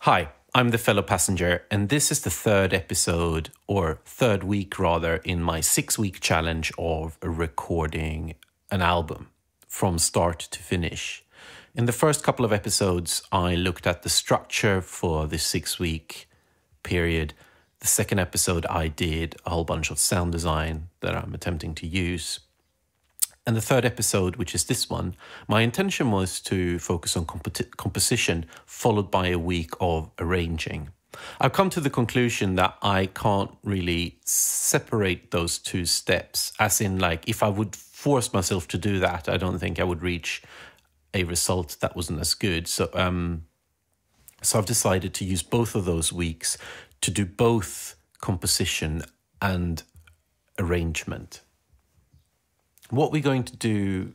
Hi, I'm the fellow passenger, and this is the third episode, or third week rather, in my 6-week challenge of recording an album from start to finish. In the first couple of episodes, I looked at the structure for this 6-week period. The second episode, I did a whole bunch of sound design that I'm attempting to use. And the third episode, which is this one, my intention was to focus on composition, followed by a week of arranging. I've come to the conclusion that I can't really separate those two steps, as in, like, if I would force myself to do that, I don't think I would reach a result that wasn't as good. So I've decided to use both of those weeks to do both composition and arrangement. What we're going to do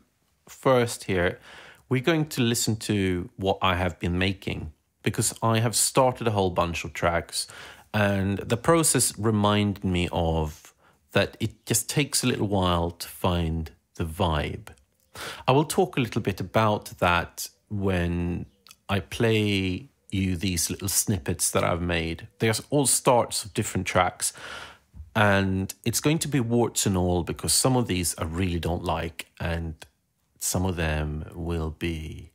first here, we're going to listen to what I have been making, because I have started a whole bunch of tracks, and the process reminded me of that it just takes a little while to find the vibe. I will talk a little bit about that when I play you these little snippets that I've made. There's all starts of different tracks, and it's going to be warts and all, because some of these I really don't like, and some of them will be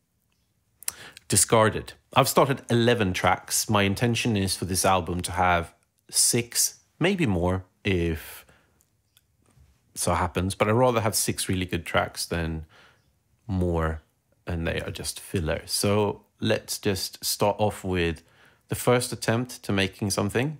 discarded. I've started 11 tracks. My intention is for this album to have 6, maybe more if so happens, but I'd rather have 6 really good tracks than more and they are just filler. So let's just start off with the first attempt to making something.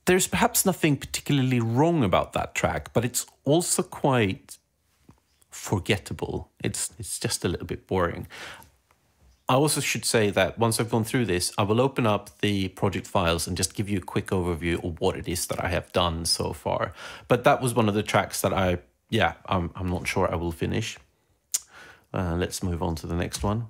There's perhaps nothing particularly wrong about that track, but it's also quite forgettable. It's just a little bit boring. I also should say that once I've gone through this, I will open up the project files and just give you a quick overview of what it is that I have done so far. But that was one of the tracks that I'm not sure I will finish. Let's move on to the next one.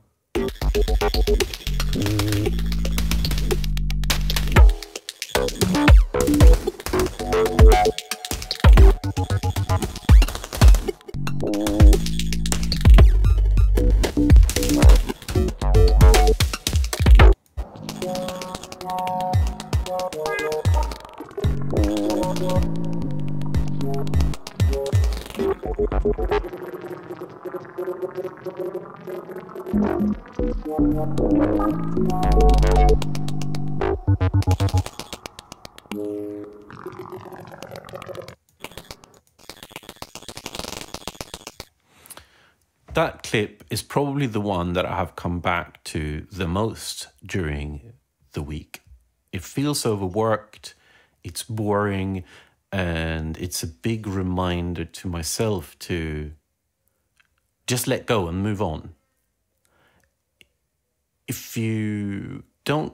That clip is probably the one that I have come back to the most during the week. It feels overworked, it's boring, and it's a big reminder to myself to just let go and move on. If you don't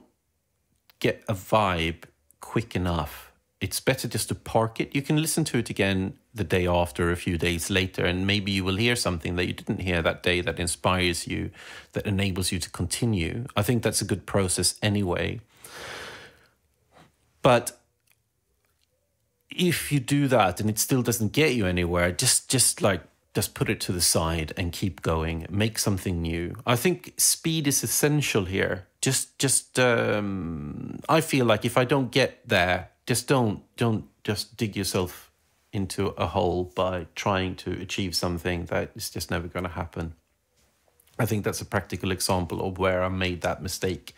get a vibe quick enough, it's better just to park it. You can listen to it again the day after, a few days later, and maybe you will hear something that you didn't hear that day that inspires you, that enables you to continue. I think that's a good process anyway. But if you do that and it still doesn't get you anywhere, just put it to the side and keep going. Make something new. I think speed is essential here. I feel like if I don't get there, just don't dig yourself into a hole by trying to achieve something that is just never going to happen. I think that's a practical example of where I made that mistake.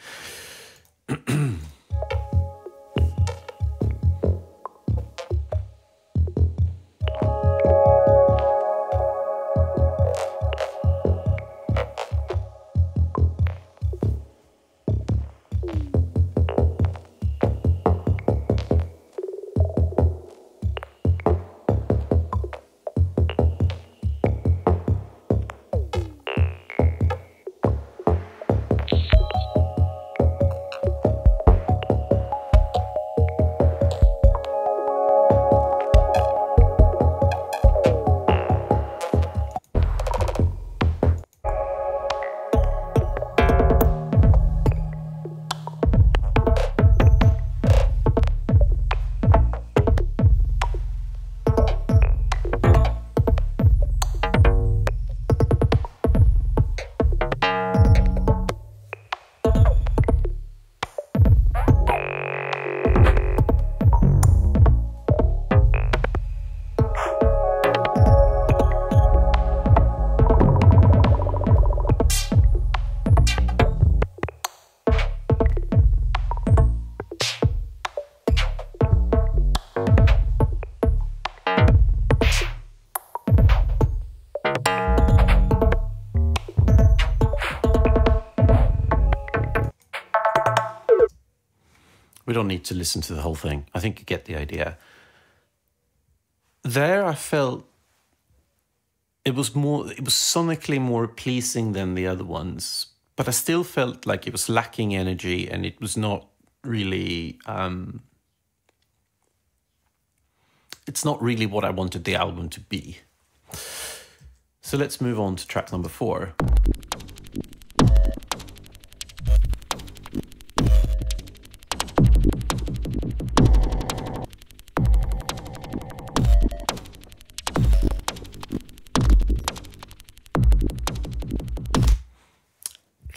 We don't need to listen to the whole thing. I think you get the idea. There I felt it was sonically more pleasing than the other ones, but I still felt like it was lacking energy, and it was not really it's not really what I wanted the album to be. So let's move on to track number 4.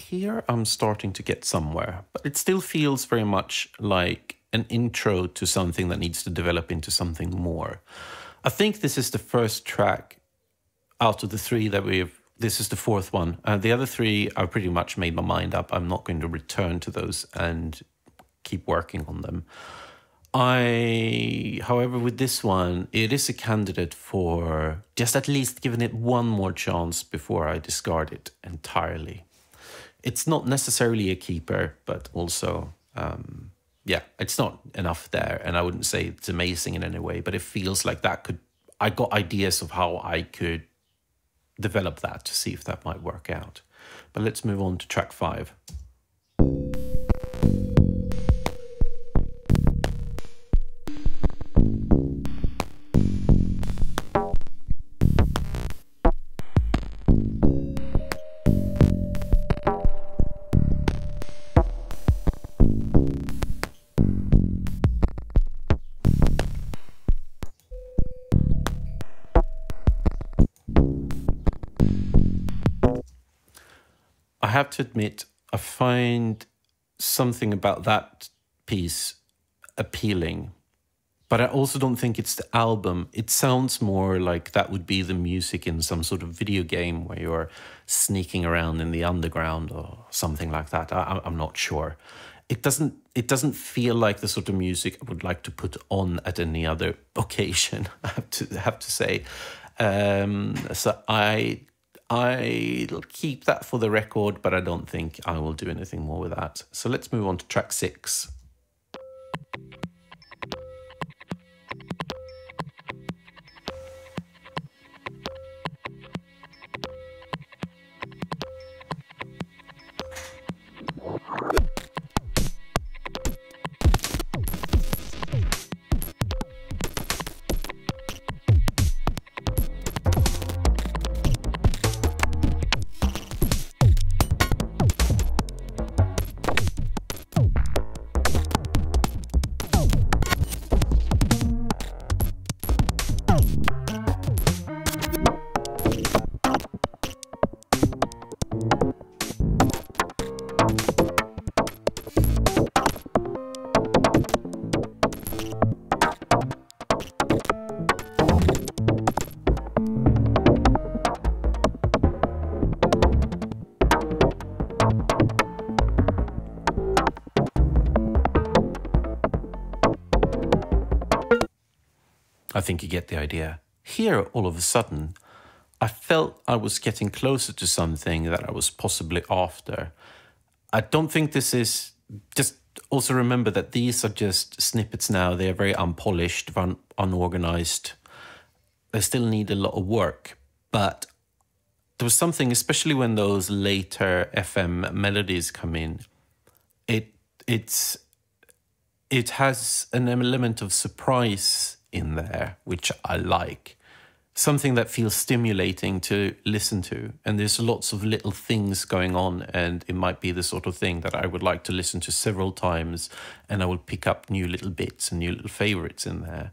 Here I'm starting to get somewhere, but it still feels very much like an intro to something that needs to develop into something more. I think this is the first track out of the 3 that this is the 4th one. The other 3, I've pretty much made my mind up. I'm not going to return to those and keep working on them. However, with this one, it is a candidate for just at least giving it one more chance before I discard it entirely. It's not necessarily a keeper, but also, it's not enough there. And I wouldn't say it's amazing in any way, but it feels like I got ideas of how I could develop that to see if that might work out. But let's move on to track 5. I have to admit, I find something about that piece appealing, but I also don't think it's the album. It sounds more like that would be the music in some sort of video game where you're sneaking around in the underground or something like that. I'm not sure. It doesn't feel like the sort of music I would like to put on at any other occasion, I have to say. So I'll keep that for the record, but I don't think I will do anything more with that. So let's move on to track 6. I think you get the idea. Here, all of a sudden, I felt I was getting closer to something that I was possibly after. I don't think this is... Just also remember that these are just snippets now. They are very unpolished, unorganized. They still need a lot of work. But there was something, especially when those later FM melodies come in, it has an element of surprise in there, which I like. Something that feels stimulating to listen to. And there's lots of little things going on, and it might be the sort of thing that I would like to listen to several times, and I will pick up new little bits and new little favorites in there.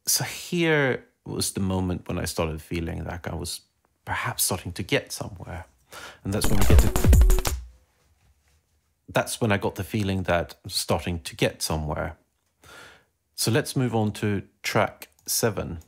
So here was the moment when I started feeling like I was perhaps starting to get somewhere. And that's when we get to... That's when I got the feeling that I'm starting to get somewhere. So let's move on to track 7.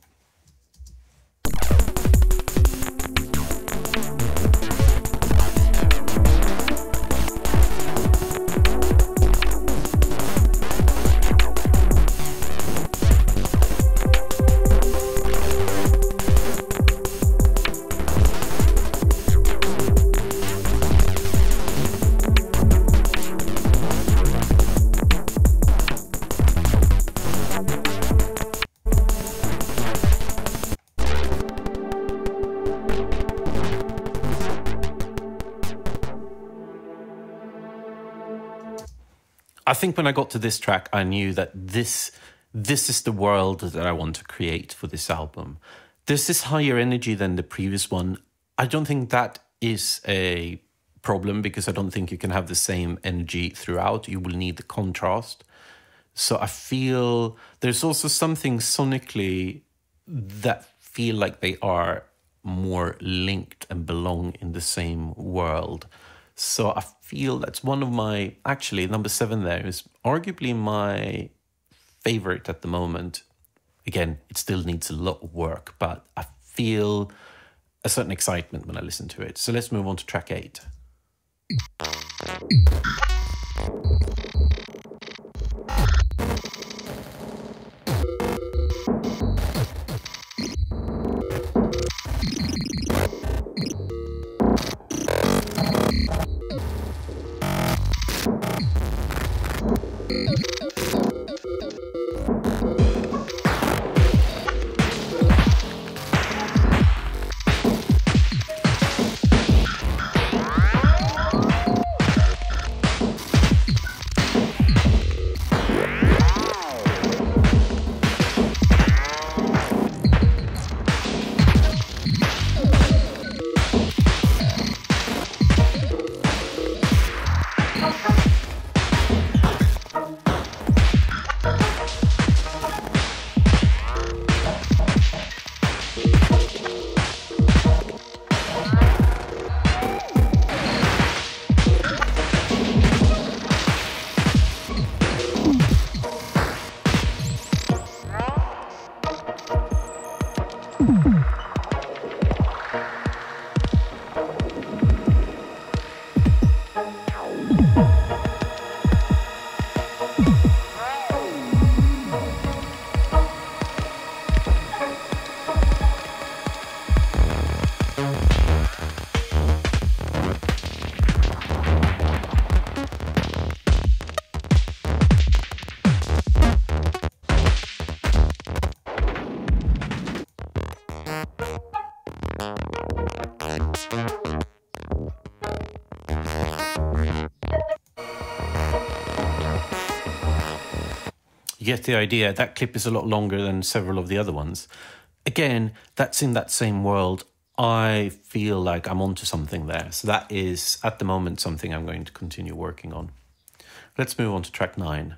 I think when I got to this track, I knew that this is the world that I want to create for this album. There's this higher energy than the previous one. I don't think that is a problem because I don't think you can have the same energy throughout. You will need the contrast. So I feel there's also something sonically that feel like they are more linked and belong in the same world. So I feel that's one of my, actually number 7 there is arguably my favorite at the moment. Again, it still needs a lot of work, but I feel a certain excitement when I listen to it. So let's move on to track 8. You get the idea. That clip is a lot longer than several of the other ones. Again, that's in that same world. I feel like I'm onto something there. So that is, at the moment, something I'm going to continue working on. Let's move on to track 9.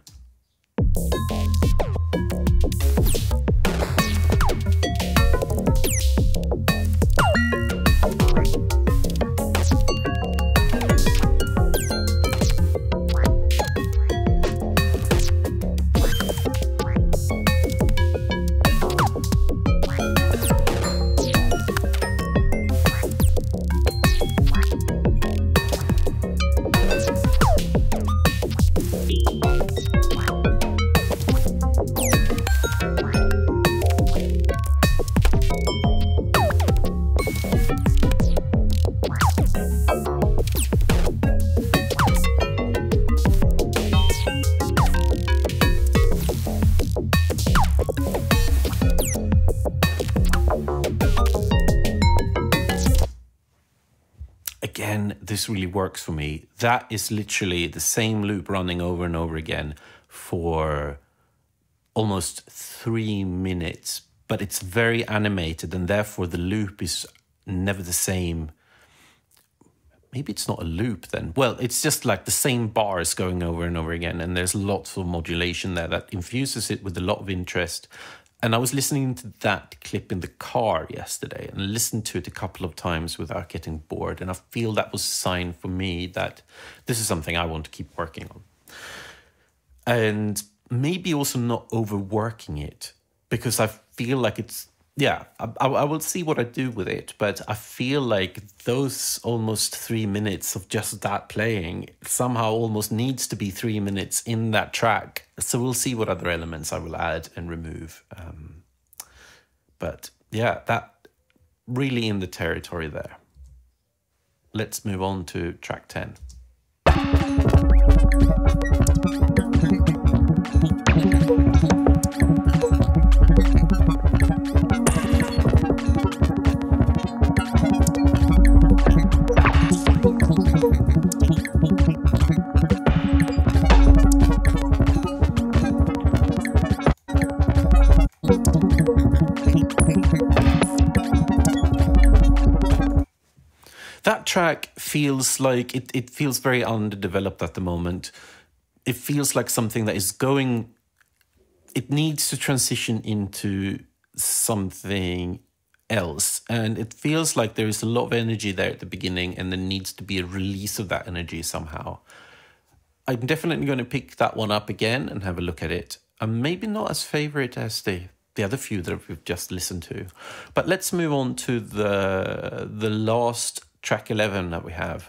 Again, this really works for me. That is literally the same loop running over and over again for almost 3 minutes, but it's very animated and therefore the loop is never the same. Maybe it's not a loop then. Well, it's just like the same bars going over and over again, and there's lots of modulation there that infuses it with a lot of interest. And I was listening to that clip in the car yesterday and listened to it a couple of times without getting bored. And I feel that was a sign for me that this is something I want to keep working on. And maybe also not overworking it, because I feel like it's, yeah, I will see what I do with it. But I feel like those almost 3 minutes of just that playing somehow almost needs to be 3 minutes in that track. So we'll see what other elements I will add and remove. But yeah, that really in the territory there. Let's move on to track 10. track feels like it feels very underdeveloped at the moment. It feels like something that is going, it needs to transition into something else. And it feels like there is a lot of energy there at the beginning, and there needs to be a release of that energy somehow. I'm definitely going to pick that one up again and have a look at it. I'm maybe not as favorite as the other few that we've just listened to. But let's move on to the last track 11 that we have.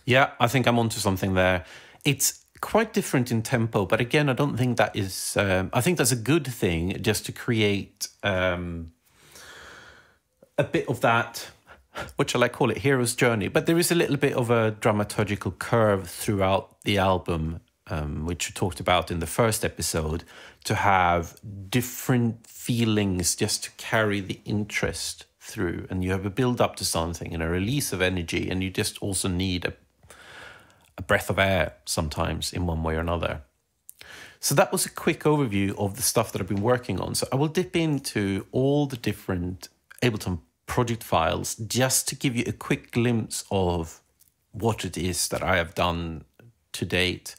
Yeah, I think I'm onto something there. It's quite different in tempo, but again, I don't think that is... I think that's a good thing, just to create a bit of that, what shall I call it, hero's journey. But there is a little bit of a dramaturgical curve throughout the album, which we talked about in the first episode, to have different feelings just to carry the interest through. And you have a build up to something and a release of energy, and you just also need a breath of air sometimes in one way or another. So that was a quick overview of the stuff that I've been working on. So I will dip into all the different Ableton project files just to give you a quick glimpse of what it is that I have done to date.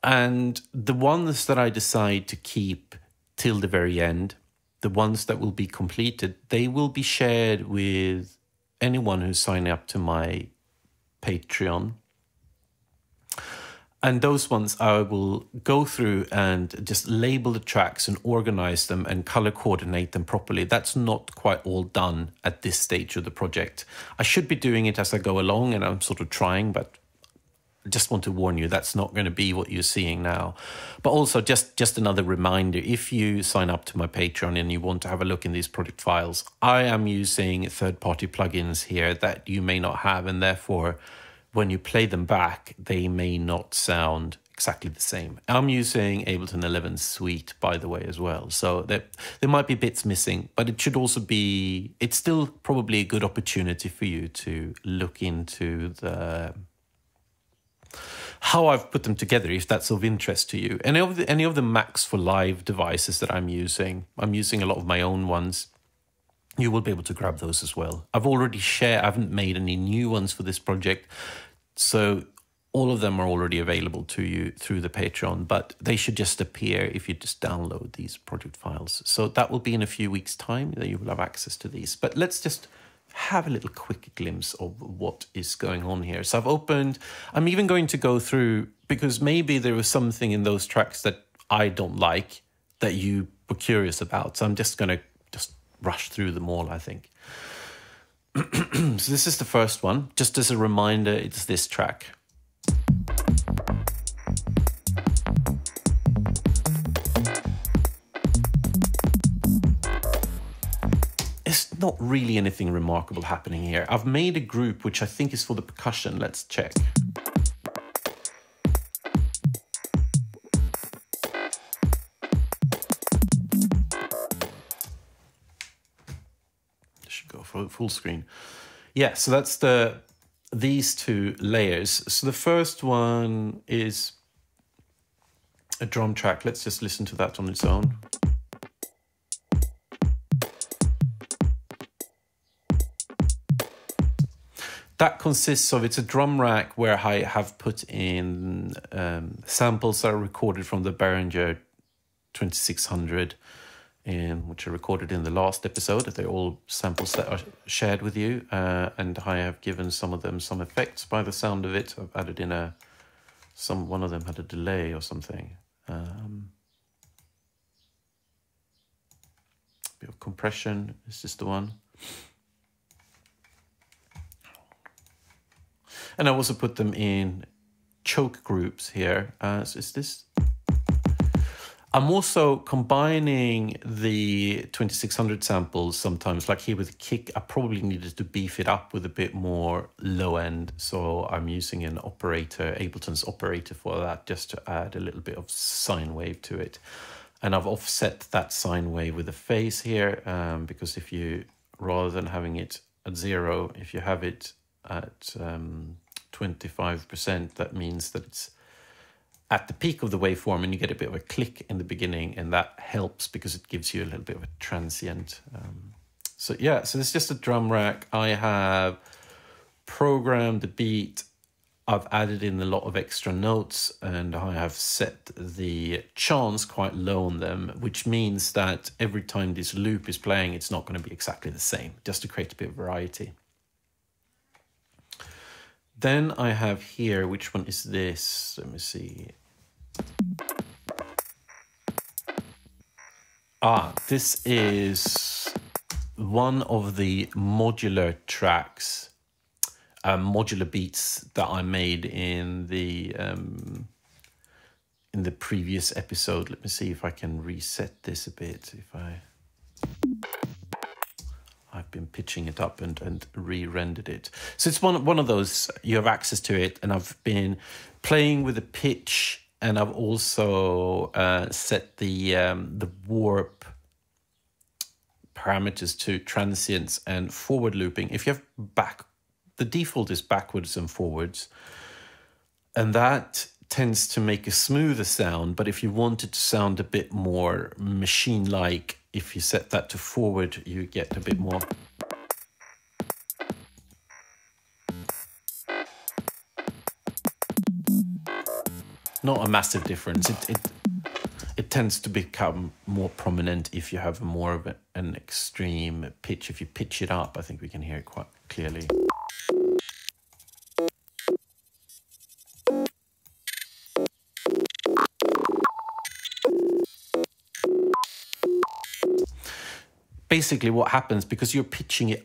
And the ones that I decide to keep till the very end, the ones that will be completed, they will be shared with anyone who's signing up to my Patreon. And those ones I will go through and just label the tracks and organize them and color coordinate them properly. That's not quite all done at this stage of the project. I should be doing it as I go along, and I'm sort of trying, but I just want to warn you, that's not going to be what you're seeing now. But also just another reminder, if you sign up to my Patreon and you want to have a look in these project files, I am using third-party plugins here that you may not have, and therefore when you play them back, they may not sound exactly the same. I'm using Ableton 11 Suite, by the way, as well. So there might be bits missing, but it should also be... It's still probably a good opportunity for you to look into how I've put them together, if that's of interest to you. Any of the Max for Live devices that I'm using a lot of my own ones. You will be able to grab those as well. I've already shared, I haven't made any new ones for this project, so all of them are already available to you through the Patreon, but they should just appear if you just download these project files. So that will be in a few weeks' time that you will have access to these. But let's just have a little quick glimpse of what is going on here. So I've opened, I'm even going to go through, because maybe there was something in those tracks that I don't like that you were curious about. So I'm just going to rush through them all, I think. So this is the first one. Just as a reminder, it's this track. It's not really anything remarkable happening here. I've made a group which I think is for the percussion. Let's check. Full screen. Yeah, so that's these two layers. So the first one is a drum track. Let's just listen to that on its own. That consists of, it's a drum rack where I have put in samples that are recorded from the Behringer 2600, which are recorded in the last episode. They're all samples that are shared with you, and I have given some of them some effects by the sound of it. I've added in one of them had a delay or something. bit of compression. Is this the one? And I also put them in choke groups here. So is this? I'm also combining the 2600 samples sometimes, like here with the kick. I probably needed to beef it up with a bit more low end. So I'm using an operator, Ableton's operator for that, just to add a little bit of sine wave to it. And I've offset that sine wave with a phase here, because if you, rather than having it at 0, if you have it at 25%, that means that it's at the peak of the waveform and you get a bit of a click in the beginning, and that helps because it gives you a little bit of a transient. So yeah, so it's just a drum rack. I have programmed the beat. I've added in a lot of extra notes, and I have set the chance quite low on them, which means that every time this loop is playing, it's not going to be exactly the same, just to create a bit of variety. Then I have here, which one is this? Let me see. This is one of the modular tracks, modular beats that I made in the previous episode. Let me see if I can reset this a bit. I've been pitching it up and re-rendered it. So it's one of those, you have access to it, and I've been playing with the pitch, and I've also set the warp parameters to transients and forward looping. If you have the default is backwards and forwards, and that tends to make a smoother sound, but if you want it to sound a bit more machine-like, if you set that to forward, you get a bit more. Not a massive difference. It tends to become more prominent if you have more of an extreme pitch. If you pitch it up, I think we can hear it quite clearly. Basically what happens, because you're pitching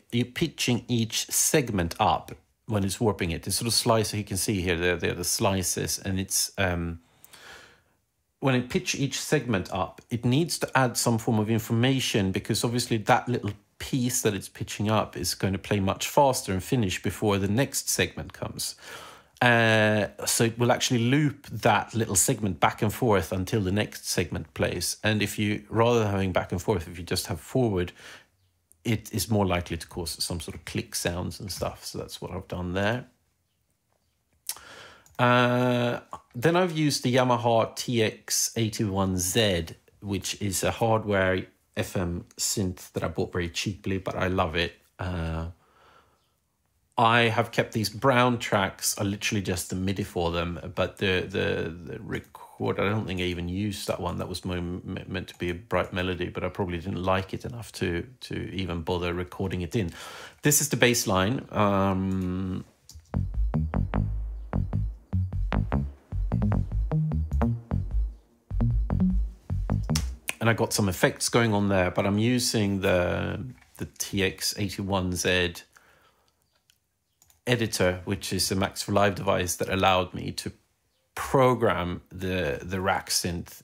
each segment up when it's warping it. It's sort of slice, you can see here, they're the slices, and it's when it pitch each segment up, it needs to add some form of information, because obviously that little piece that it's pitching up is going to play much faster and finish before the next segment comes. So it will actually loop that little segment back and forth until the next segment plays. And if you, rather than having back and forth, if you just have forward, it is more likely to cause some sort of click sounds and stuff. So that's what I've done there. Then I've used the Yamaha TX81Z, which is a hardware FM synth that I bought very cheaply, but I love it. I have kept these brown tracks, are literally just the MIDI for them, but the record, I don't think I even used that one. That was meant to be a bright melody, but I probably didn't like it enough to even bother recording it in. This is the bass line. And I got some effects going on there, but I'm using the TX81Z editor, which is a Max for Live device that allowed me to program the rack synth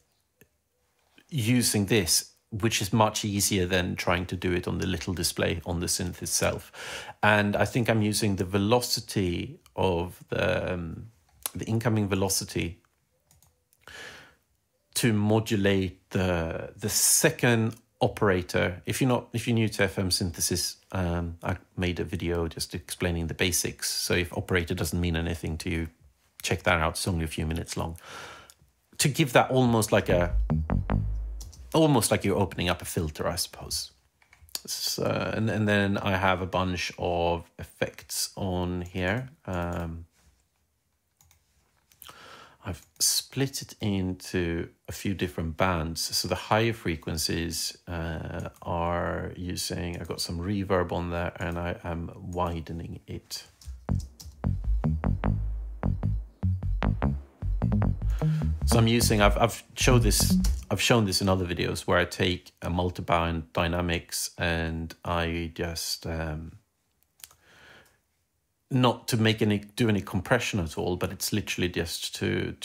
using this, which is much easier than trying to do it on the little display on the synth itself. And I think I'm using the velocity of the incoming velocity to modulate the second operator. If you're new to FM synthesis, I made a video just explaining the basics. So if operator doesn't mean anything to you, check that out. It's only a few minutes long. To give that almost like you're opening up a filter, I suppose. So, and then I have a bunch of effects on here. I've split it into a few different bands. So the higher frequencies are using, I've got some reverb on there, and I am widening it. So I'm using, I've shown this in other videos where I take a multi-band dynamics and I just, not to do any compression at all, but it's literally just to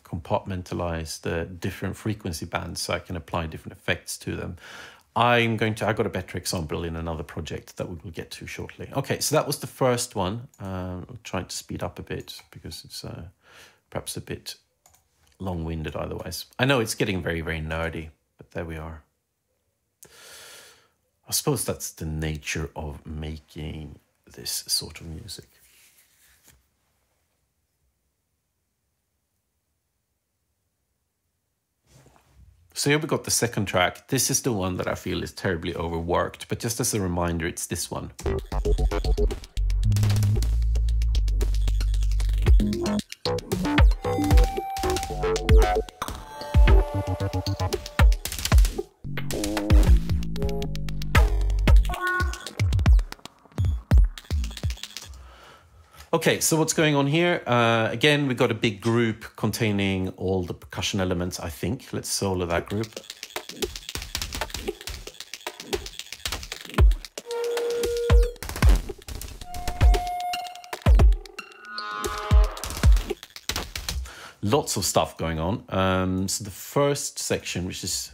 compartmentalize the different frequency bands so I can apply different effects to them. I've got a better example in another project that we will get to shortly. Okay, so that was the first one. I'll try to speed up a bit because it's perhaps a bit long-winded otherwise. I know it's getting very, very nerdy, but there we are. I suppose that's the nature of making this sort of music. So here we got the second track. This is the one that I feel is terribly overworked, but just as a reminder, it's this one. Okay, so what's going on here? Again, we've got a big group containing all the percussion elements, I think. Let's solo that group. Lots of stuff going on. So the first section, which is...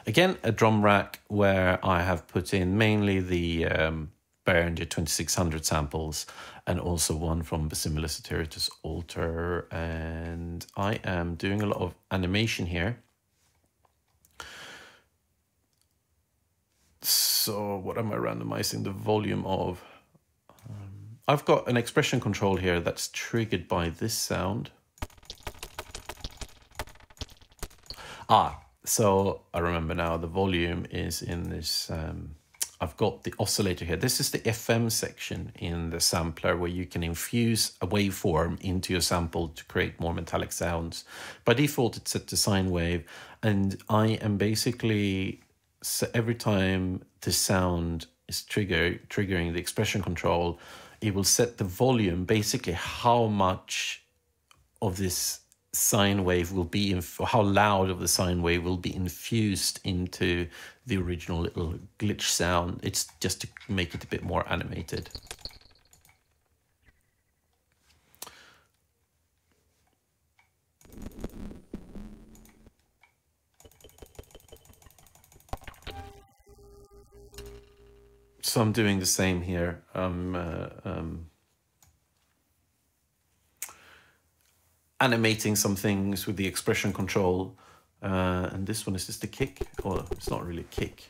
Again, a drum rack where I have put in mainly the Behringer 2600 samples and also one from Similar Satiritus Alter. And I am doing a lot of animation here. So what am I randomizing the volume of? I've got an expression control here that's triggered by this sound. So I remember now the volume is in this, I've got the oscillator here. This is the FM section in the sampler where you can infuse a waveform into your sample to create more metallic sounds. By default, it's set to sine wave. And I am basically, so every time the sound is triggering the expression control, it will set the volume, basically how much of this sine wave will be, how loud of the sine wave will be infused into the original little glitch sound. It's just to make it a bit more animated. So I'm doing the same here. Animating some things with the expression control, and this one is just a kick, or it's not really a kick.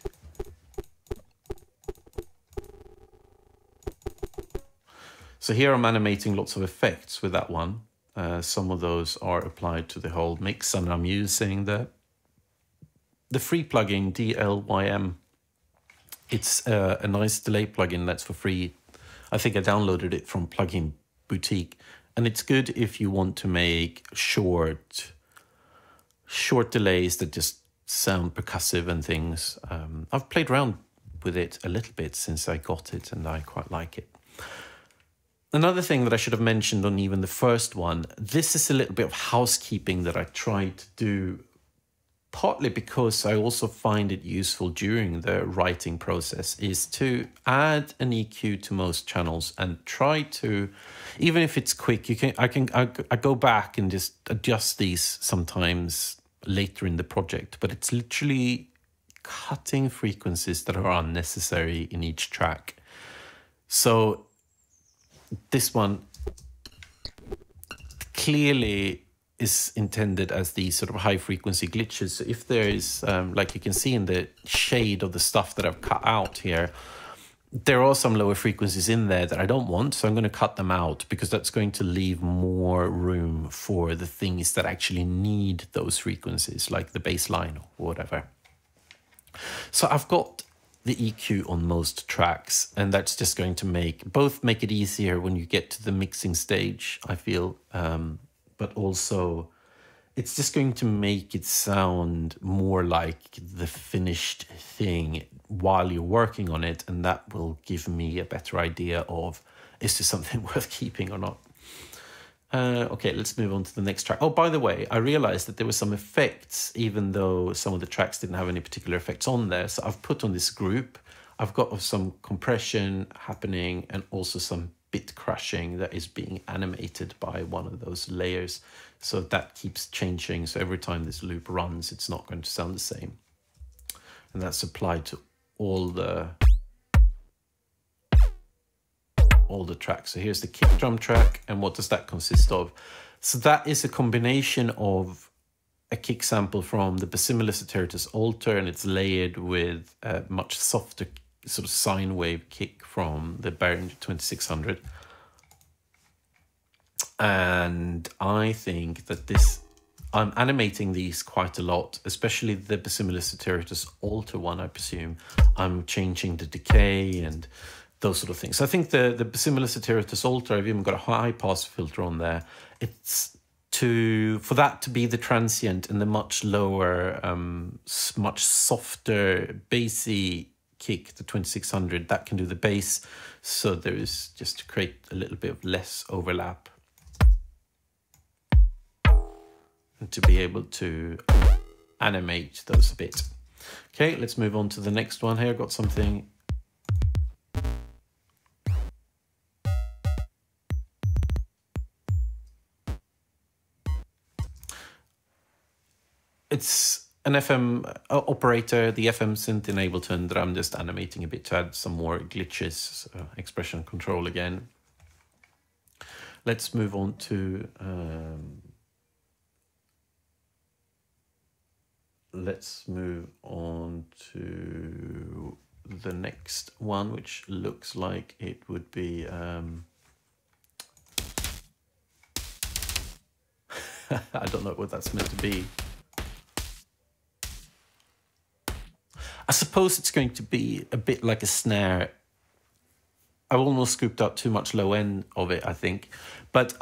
So here I'm animating lots of effects with that one. Some of those are applied to the whole mix, and I'm using the free plugin DLYM. It's a nice delay plugin that's for free. I think I downloaded it from Plugin Boutique. And it's good if you want to make short delays that just sound percussive and things. I've played around with it a little bit since I got it, and I quite like it. Another thing that I should have mentioned on even the first one, this is a little bit of housekeeping that I tried to do, partly because I also find it useful during the writing process, is to add an EQ to most channels and try to, even if it's quick, I go back and just adjust these sometimes later in the project, but it's literally cutting frequencies that are unnecessary in each track. So this one clearly is intended as these sort of high frequency glitches. So if there is, like you can see in the shade of the stuff that I've cut out here, there are some lower frequencies in there that I don't want. So I'm going to cut them out because that's going to leave more room for the things that actually need those frequencies, like the bass line or whatever. So I've got the EQ on most tracks, and that's just going to make it easier when you get to the mixing stage, I feel, but also it's just going to make it sound more like the finished thing while you're working on it, and that will give me a better idea of, is this something worth keeping or not? Okay, let's move on to the next track. Oh, by the way, I realized that there were some effects, even though some of the tracks didn't have any particular effects on there. So I've put on this group, I've got some compression happening and also some bit crushing that is being animated by one of those layers. So that keeps changing. So every time this loop runs, it's not going to sound the same. And that's applied to all the tracks. So here's the kick drum track, and what does that consist of? So that is a combination of a kick sample from the Basimilus alter, and it's layered with a much softer sort of sine wave kick from the Behringer 2600. And I think that I'm animating these quite a lot, especially the Basimilus alter one, I presume. I'm changing the decay and those sort of things. So I think the Basimilus alter, I've even got a high pass filter on there. It's for that to be the transient and the much lower, much softer bassy kick, the 2600, that can do the bass. So there is just to create a little bit of less overlap and to be able to animate those a bit. Okay, let's move on to the next one here. I've got something. It's an FM operator, the FM synth in Ableton, that I'm just animating a bit to add some more glitches, expression control again. Let's move on to the next one, which looks like it would be I don't know what that's meant to be. I suppose it's going to be a bit like a snare. I've almost scooped up too much low end of it, I think. But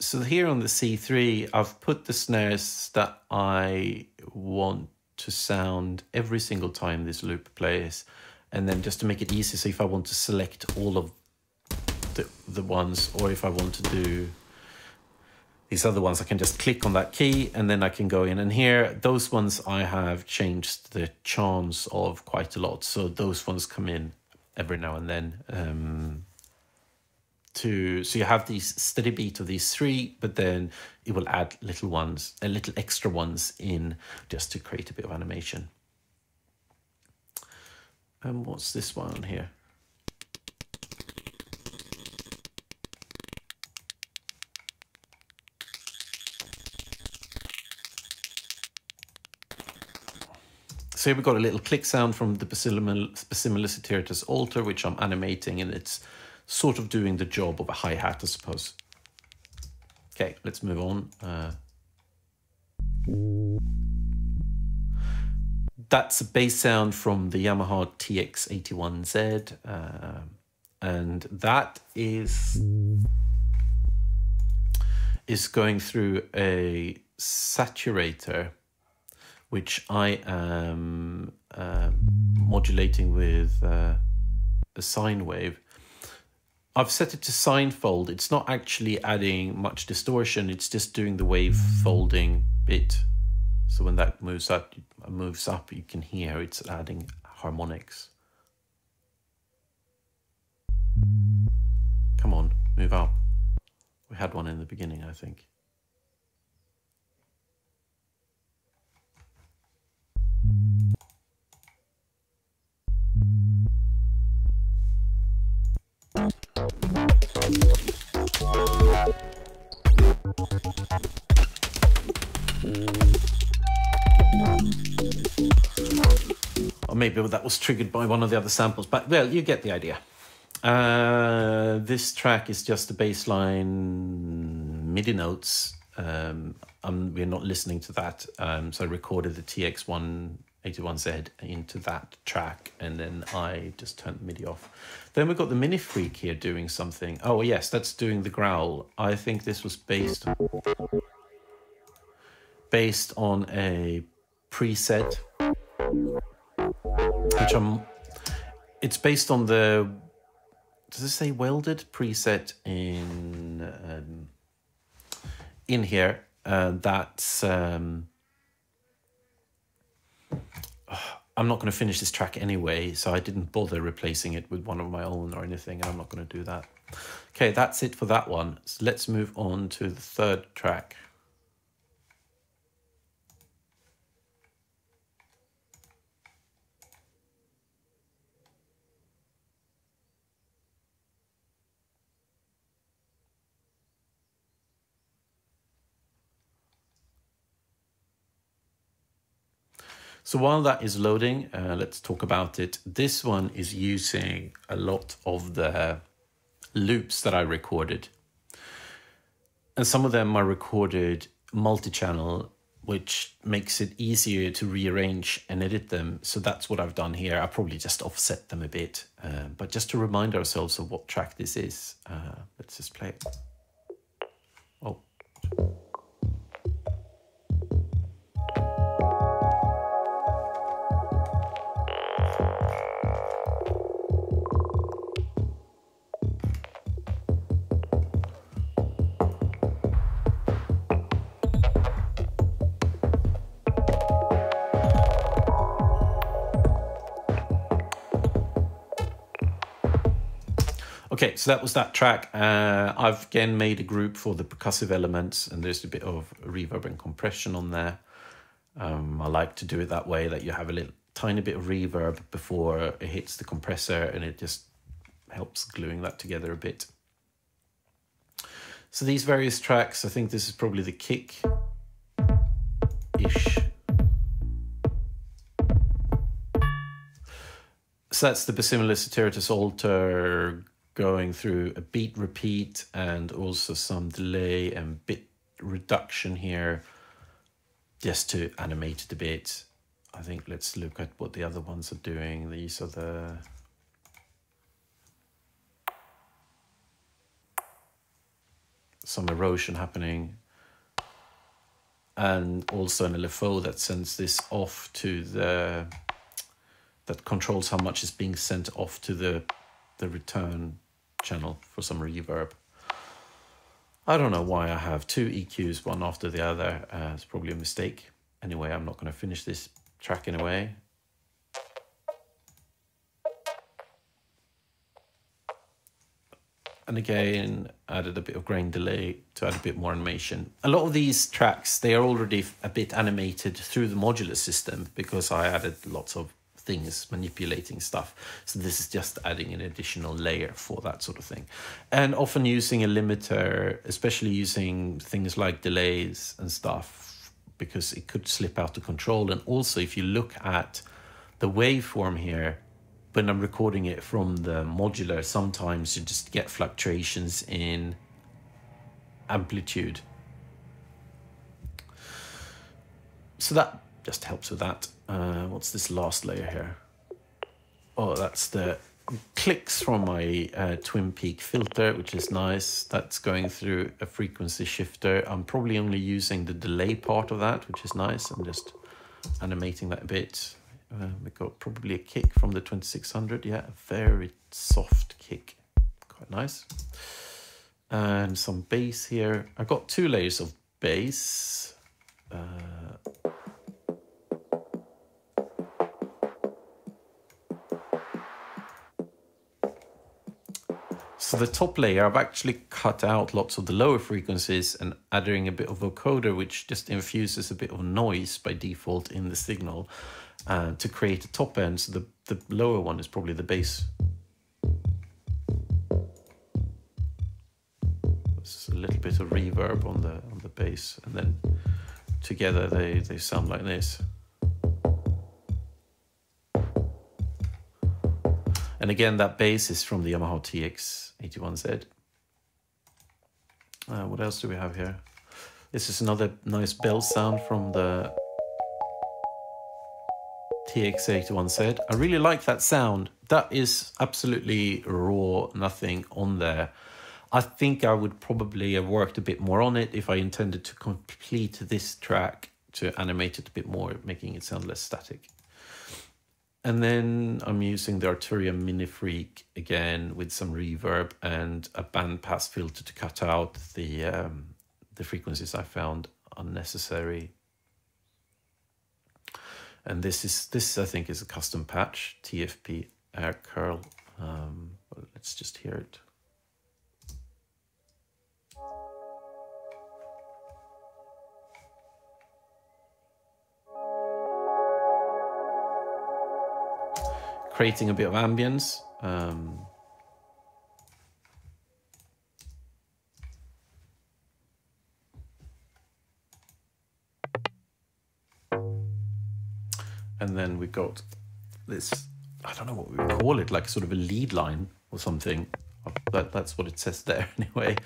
so here on the C3, I've put the snares that I want to sound every single time this loop plays. And then just to make it easy, so if I want to select all of the ones, or if I want to do these other ones, I can just click on that key and then I can go in. And here, those ones I have changed the chance of quite a lot. So those ones come in every now and then. So you have these steady beat of these three, but then it will add little extra ones in just to create a bit of animation. And what's this one here? So here we've got a little click sound from the Basimilus alter, which I'm animating, and it's sort of doing the job of a hi-hat, I suppose. Okay, let's move on. That's a bass sound from the Yamaha TX81Z, and that is going through a saturator, which I am modulating with a sine wave. I've set it to sine fold. It's not actually adding much distortion. It's just doing the wave folding bit. So when that moves up, you can hear it's adding harmonics. Come on, move up. We had one in the beginning, I think. Or maybe that was triggered by one of the other samples, but well, you get the idea. This track is just the bassline MIDI notes. We're not listening to that, so I recorded the TX181Z into that track, and then I just turned the MIDI off. Then we've got the Mini Freak here doing something. Oh yes, that's doing the growl. I think this was based on... based on a preset, which it's based on the, does it say welded preset in here? That's I'm not going to finish this track anyway, so I didn't bother replacing it with one of my own or anything, and I'm not going to do that. Okay, that's it for that one. So let's move on to the third track. So while that is loading, let's talk about it. This one is using a lot of the loops that I recorded. And some of them are recorded multi-channel, which makes it easier to rearrange and edit them. So that's what I've done here. I probably just offset them a bit. But just to remind ourselves of what track this is, let's just play it. Oh. Okay, so that was that track. I've again made a group for the percussive elements, and there's a bit of reverb and compression on there. I like to do it that way, that you have a little tiny bit of reverb before it hits the compressor, and it just helps gluing that together a bit. So these various tracks, I think this is probably the kick-ish. So that's the Bassimilar Satiritus alter going through a beat repeat and also some delay and bit reduction here just to animate it a bit. I think let's look at what the other ones are doing. These are the some erosion happening, and also an LFO that sends this off to the, that controls how much is being sent off to the return channel for some reverb. I don't know why I have two EQs, one after the other. It's probably a mistake. Anyway, I'm not going to finish this track anyway. And again, added a bit of grain delay to add a bit more animation. A lot of these tracks, they are already a bit animated through the modular system because I added lots of things, manipulating stuff. So this is just adding an additional layer for that sort of thing. And often using a limiter, especially using things like delays and stuff, because it could slip out of control. And also if you look at the waveform here, when I'm recording it from the modular, sometimes you just get fluctuations in amplitude. So that just helps with that. What's this last layer here? Oh, that's the clicks from my Twin Peak filter, which is nice. That's going through a frequency shifter. I'm probably only using the delay part of that, which is nice. I'm just animating that a bit. We got probably a kick from the 2600. Yeah, a very soft kick. Quite nice. And some bass here. I got two layers of bass. So the top layer, I've actually cut out lots of the lower frequencies and adding a bit of vocoder, which just infuses a bit of noise by default in the signal to create a top end. So the lower one is probably the bass. There's a little bit of reverb on the bass, and then together they sound like this. And again, that bass is from the Yamaha TX81Z. What else do we have here? This is another nice bell sound from the TX81Z. I really like that sound. That is absolutely raw, nothing on there. I think I would probably have worked a bit more on it if I intended to complete this track to animate it a bit more, making it sound less static. And then I'm using the Arturia Mini Freak again with some reverb and a bandpass filter to cut out the frequencies I found unnecessary. And this I think is a custom patch, TFP Air Curl. Well, let's just hear it. Creating a bit of ambience. And then we got this, I don't know what we would call it, like sort of a lead line or something. That's what it says there anyway.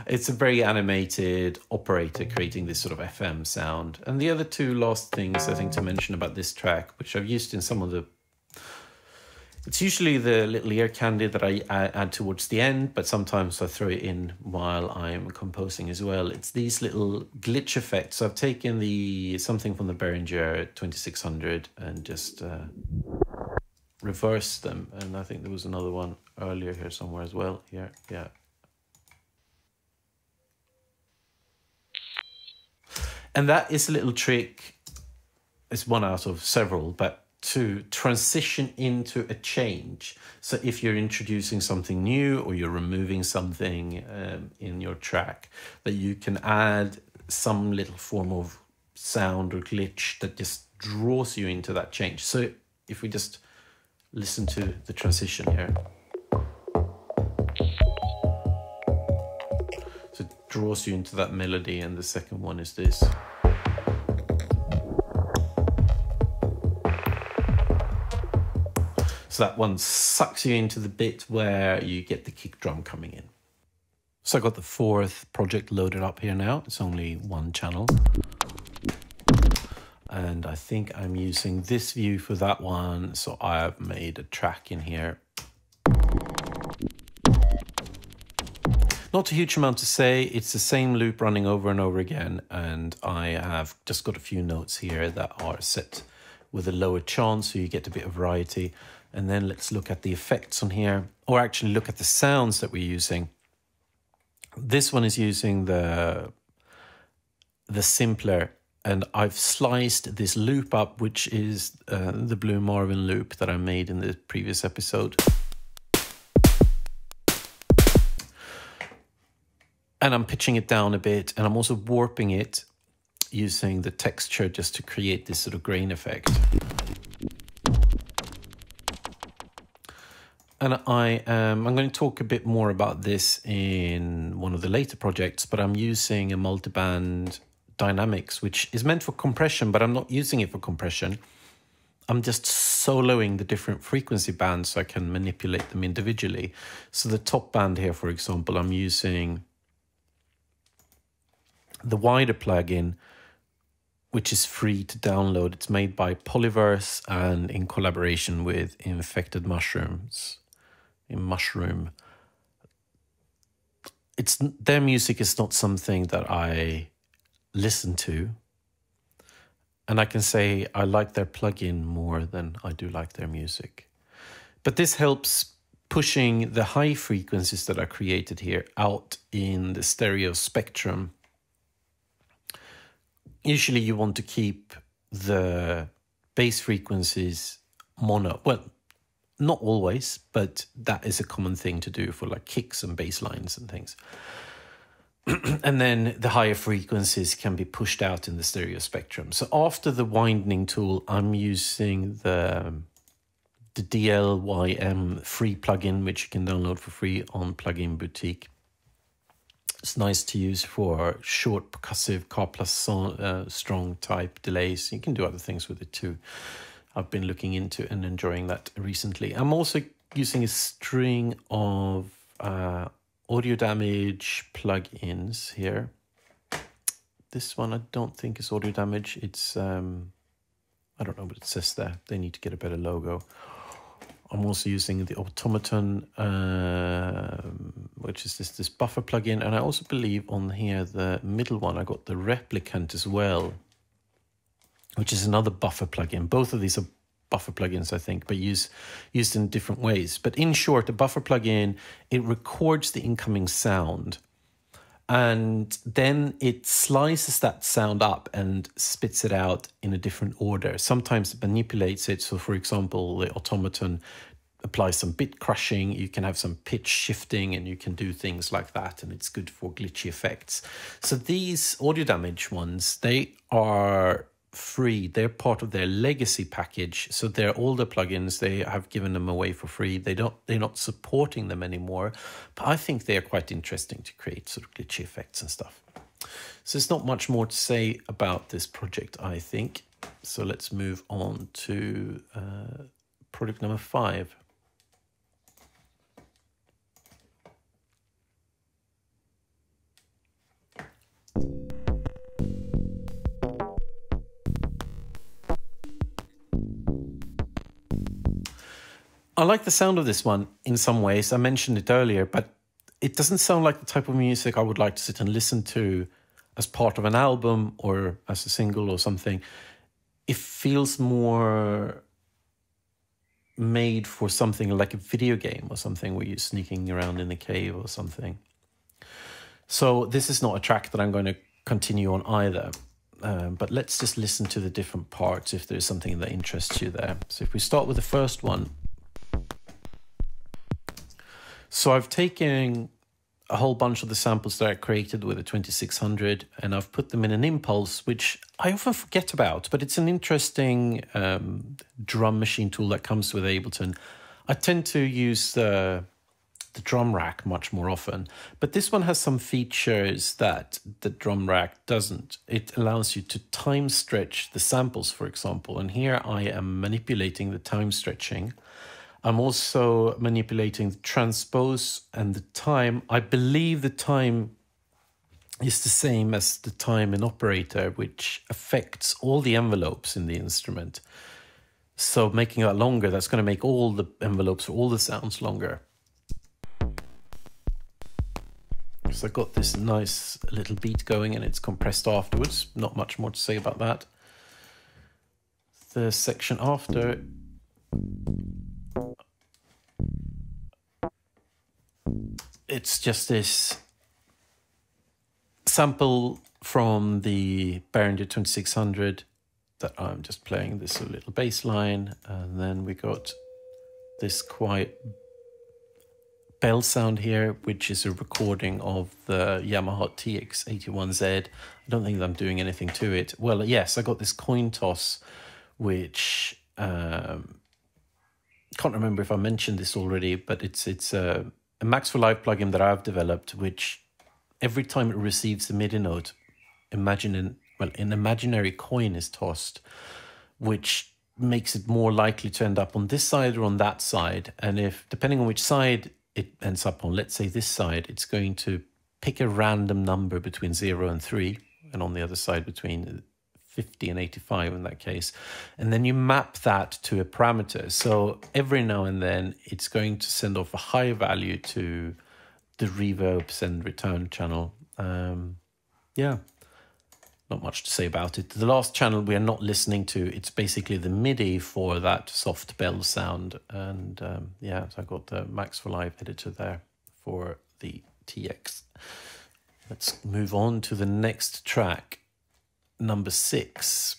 It's a very animated operator creating this sort of FM sound. And the other two last things I think to mention about this track, which I've used in some of the... It's usually the little ear candy that I add towards the end, but sometimes I throw it in while I'm composing as well. It's these little glitch effects. So I've taken something from the Behringer 2600 and just reversed them. And I think there was another one earlier here somewhere as well. Here, yeah. And that is a little trick. It's one out of several, but to transition into a change. So if you're introducing something new or you're removing something in your track, that you can add some little form of sound or glitch that just draws you into that change. So if we just listen to the transition here. So it draws you into that melody, and the second one is this. So that one sucks you into the bit where you get the kick drum coming in. So I got the fourth project loaded up here now. It's only one channel. And I think I'm using this view for that one. So I have made a track in here. Not a huge amount to say. It's the same loop running over and over again. And I have just got a few notes here that are set with a lower chance, so you get a bit of variety. And then let's look at the effects on here, or actually look at the sounds that we're using. This one is using the simpler, and I've sliced this loop up, which is the Blue Marvin loop that I made in the previous episode. And I'm pitching it down a bit, and I'm also warping it using the texture just to create this sort of grain effect. And I'm going to talk a bit more about this in one of the later projects, but I'm using a multiband dynamics, which is meant for compression, but I'm not using it for compression. I'm just soloing the different frequency bands so I can manipulate them individually. So the top band here, for example, I'm using the wider plugin, which is free to download. It's made by Polyverse and in collaboration with Infected Mushrooms. In Mushroom. Their music is not something that I listen to. And I can say I like their plugin more than I do like their music. But this helps pushing the high frequencies that are created here out in the stereo spectrum. Usually you want to keep the bass frequencies mono. Well, not always, but that is a common thing to do for like kicks and bass lines and things. And then the higher frequencies can be pushed out in the stereo spectrum. So after the widening tool, I'm using the DLYM free plugin, which you can download for free on Plugin Boutique. It's nice to use for short percussive car plus strong type delays. You can do other things with it too. I've been looking into and enjoying that recently. I'm also using a string of audio damage plugins here. This one I don't think is audio damage. It's, I don't know what it says there. They need to get a better logo. I'm also using the Automaton, which is this buffer plugin. And I also believe on here, the middle one, I got the Replicant as well. which is another buffer plugin. Both of these are buffer plugins, I think, but used in different ways. But in short, a buffer plugin, it records the incoming sound, and then it slices that sound up and spits it out in a different order. Sometimes it manipulates it. So, for example, the automaton applies some bit crushing, you can have some pitch shifting, and you can do things like that, and it's good for glitchy effects. So these audio damage ones, they are free. They're part of their legacy package. So they're older plugins. They have given them away for free. They're not supporting them anymore. But I think they are quite interesting to create sort of glitchy effects and stuff. So there's not much more to say about this project, I think. So let's move on to project number 5. I like the sound of this one in some ways. I mentioned it earlier, but it doesn't sound like the type of music I would like to sit and listen to as part of an album or as a single or something. It feels more made for something like a video game or something where you're sneaking around in a cave or something. So this is not a track that I'm going to continue on either. But let's just listen to the different parts if there's something that interests you there. So if we start with the first one. So I've taken a whole bunch of the samples that I created with the 2600 and I've put them in an impulse, which I often forget about, but it's an interesting drum machine tool that comes with Ableton. I tend to use the drum rack much more often, but this one has some features that the drum rack doesn't. It allows you to time stretch the samples, for example, and here I am manipulating the time stretching. I'm also manipulating the transpose and the time. I believe the time is the same as the time in operator, which affects all the envelopes in the instrument. So making that longer, that's going to make all the envelopes or all the sounds longer. So I got this nice little beat going and it's compressed afterwards. Not much more to say about that. The section after, it's just this sample from the Behringer 2600 that I'm just playing this little bass line, and then we got this quiet bell sound here, which is a recording of the Yamaha TX81Z. I don't think I'm doing anything to it. Well, yes, I got this coin toss, which can't remember if I mentioned this already, but it's a Max for Live plugin that I've developed, which every time it receives a MIDI note, an imaginary coin is tossed, which makes it more likely to end up on this side or on that side. And if, depending on which side it ends up on, let's say this side, it's going to pick a random number between 0 and 3, and on the other side between 50 and 85 in that case. And then you map that to a parameter. So every now and then it's going to send off a high value to the reverb send return channel. Yeah, not much to say about it. The last channel we are not listening to, it's basically the MIDI for that soft bell sound. And yeah, so I got the Max for Live editor there for the TX. Let's move on to the next track, number 6.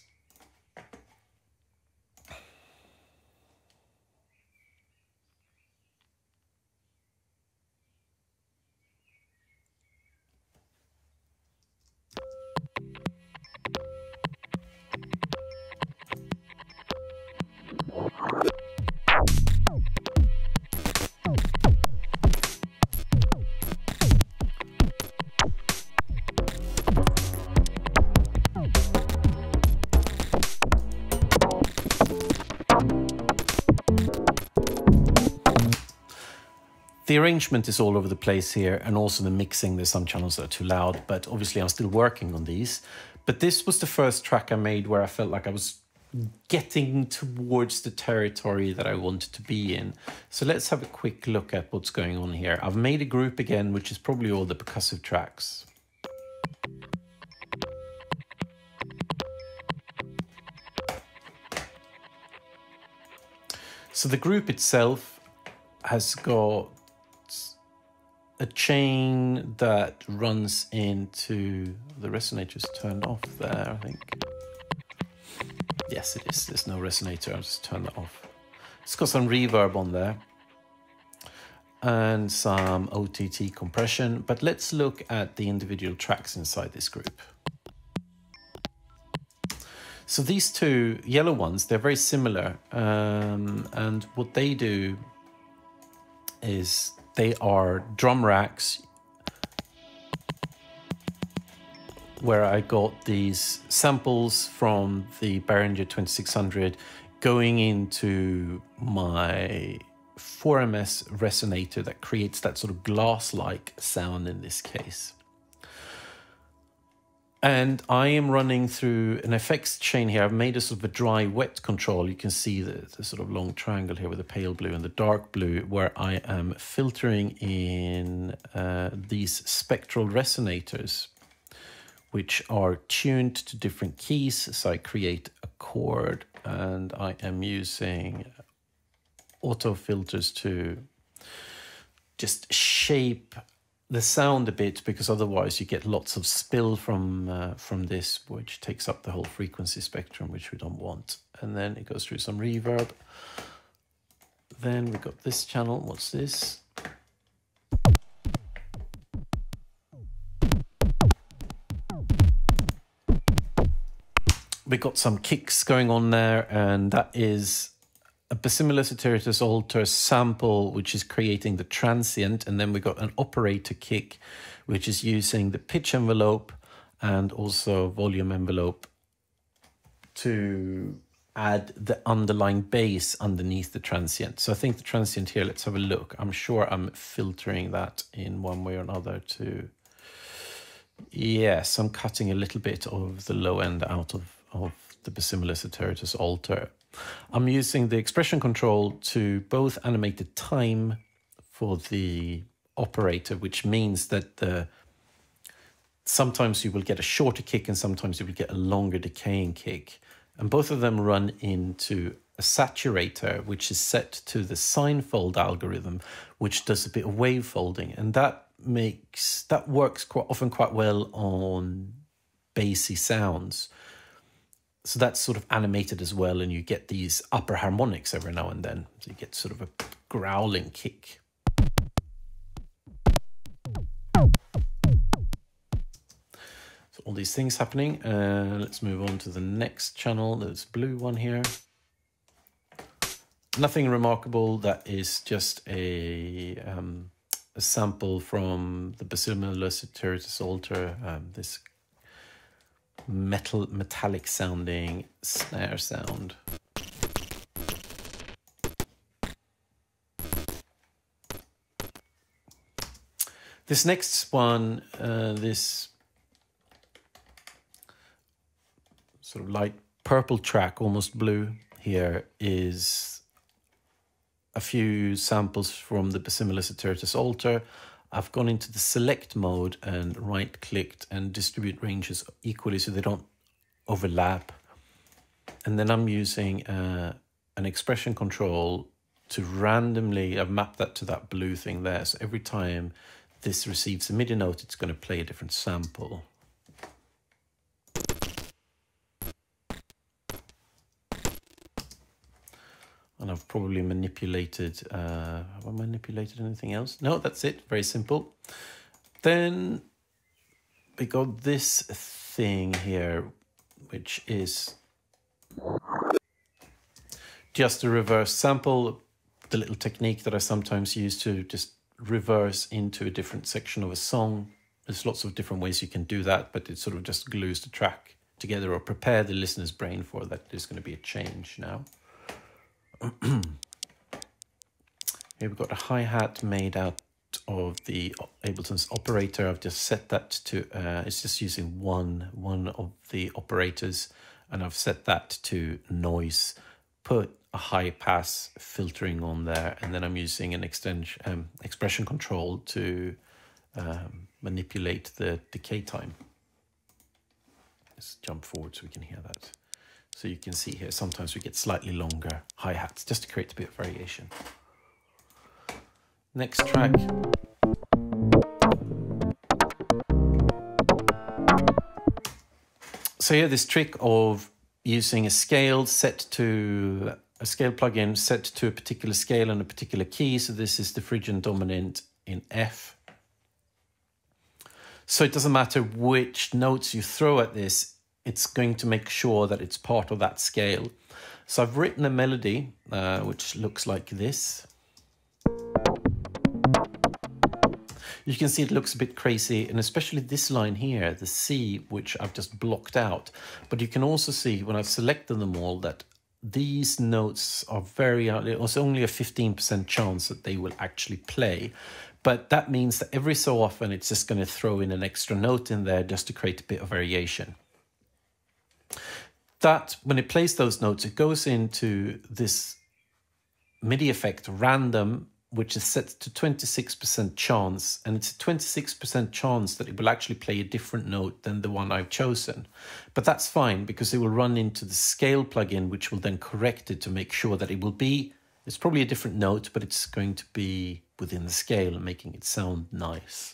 The arrangement is all over the place here, and also the mixing. There's some channels that are too loud, but obviously I'm still working on these. But this was the first track I made where I felt like I was getting towards the territory that I wanted to be in. So let's have a quick look at what's going on here. I've made a group again, which is probably all the percussive tracks. So the group itself has got a chain that runs into, the resonator's turned off there, I think. Yes, it is. There's no resonator. I'll just turn that off. It's got some reverb on there and some OTT compression. But let's look at the individual tracks inside this group. So these two yellow ones, they're very similar. And what they do is they are drum racks where I got these samples from the Behringer 2600 going into my 4MS resonator that creates that sort of glass-like sound in this case. And I am running through an effects chain here. I've made a sort of a dry-wet control. You can see the sort of long triangle here with the pale blue and the dark blue, where I am filtering in these spectral resonators, which are tuned to different keys. So I create a chord, and I am using auto filters to just shape the sound a bit, because otherwise you get lots of spill from this, which takes up the whole frequency spectrum, which we don't want. And then it goes through some reverb. Then we got this channel. What's this? We got some kicks going on there, and that is a Basimila Satiritas Alter sample, which is creating the transient. And then we got an operator kick, which is using the pitch envelope and also volume envelope to add the underlying bass underneath the transient. So I think the transient here, let's have a look. I'm sure I'm filtering that in one way or another to... Yes, I'm cutting a little bit of the low end out of the Basimila Satiritas Alter. I'm using the expression control to both animate the time for the operator, which means that sometimes you will get a shorter kick and sometimes you will get a longer decaying kick. And both of them run into a saturator, which is set to the sinefold algorithm, which does a bit of wave folding. And that works often quite well on bassy sounds. So that's sort of animated as well, and you get these upper harmonics every now and then. So you get sort of a growling kick. So all these things happening. Let's move on to the next channel. There's a blue one here. Nothing remarkable. That is just a sample from the Basimila Satiritas Alter. This metallic sounding snare sound. This next one, this sort of light purple track, almost blue here, is a few samples from the Basimila Satiritas Alter. I've gone into the select mode and right-clicked and distribute ranges equally so they don't overlap. And then I'm using an expression control to randomly, I've mapped that to that blue thing there. So every time this receives a MIDI note, it's going to play a different sample. And I've probably manipulated, have I manipulated anything else? No, that's it, very simple. Then we got this thing here, which is just a reverse sample, the little technique that I sometimes use to just reverse into a different section of a song. There's lots of different ways you can do that, but it sort of just glues the track together or prepare the listener's brain for that there's going to be a change now. Here we've got a hi-hat made out of the Ableton's operator. I've just set that to, it's just using one of the operators, and I've set that to noise, put a high pass filtering on there, and then I'm using an expression control to manipulate the decay time. Let's jump forward so we can hear that. So you can see here, sometimes we get slightly longer hi-hats just to create a bit of variation. Next track. So here, this trick of using a scale plugin set to a particular scale and a particular key. So this is the Phrygian dominant in F. So it doesn't matter which notes you throw at this, it's going to make sure that it's part of that scale. So I've written a melody which looks like this. You can see it looks a bit crazy, and especially this line here, the C, which I've just blocked out. But you can also see when I've selected them all that these notes are it's only a 15% chance that they will actually play. But that means that every so often it's just going to throw in an extra note in there just to create a bit of variation. That, when it plays those notes, it goes into this MIDI effect random, which is set to 26% chance, and it's a 26% chance that it will actually play a different note than the one I've chosen. But that's fine, because it will run into the scale plugin, which will then correct it to make sure that it's probably a different note, but it's going to be within the scale, making it sound nice.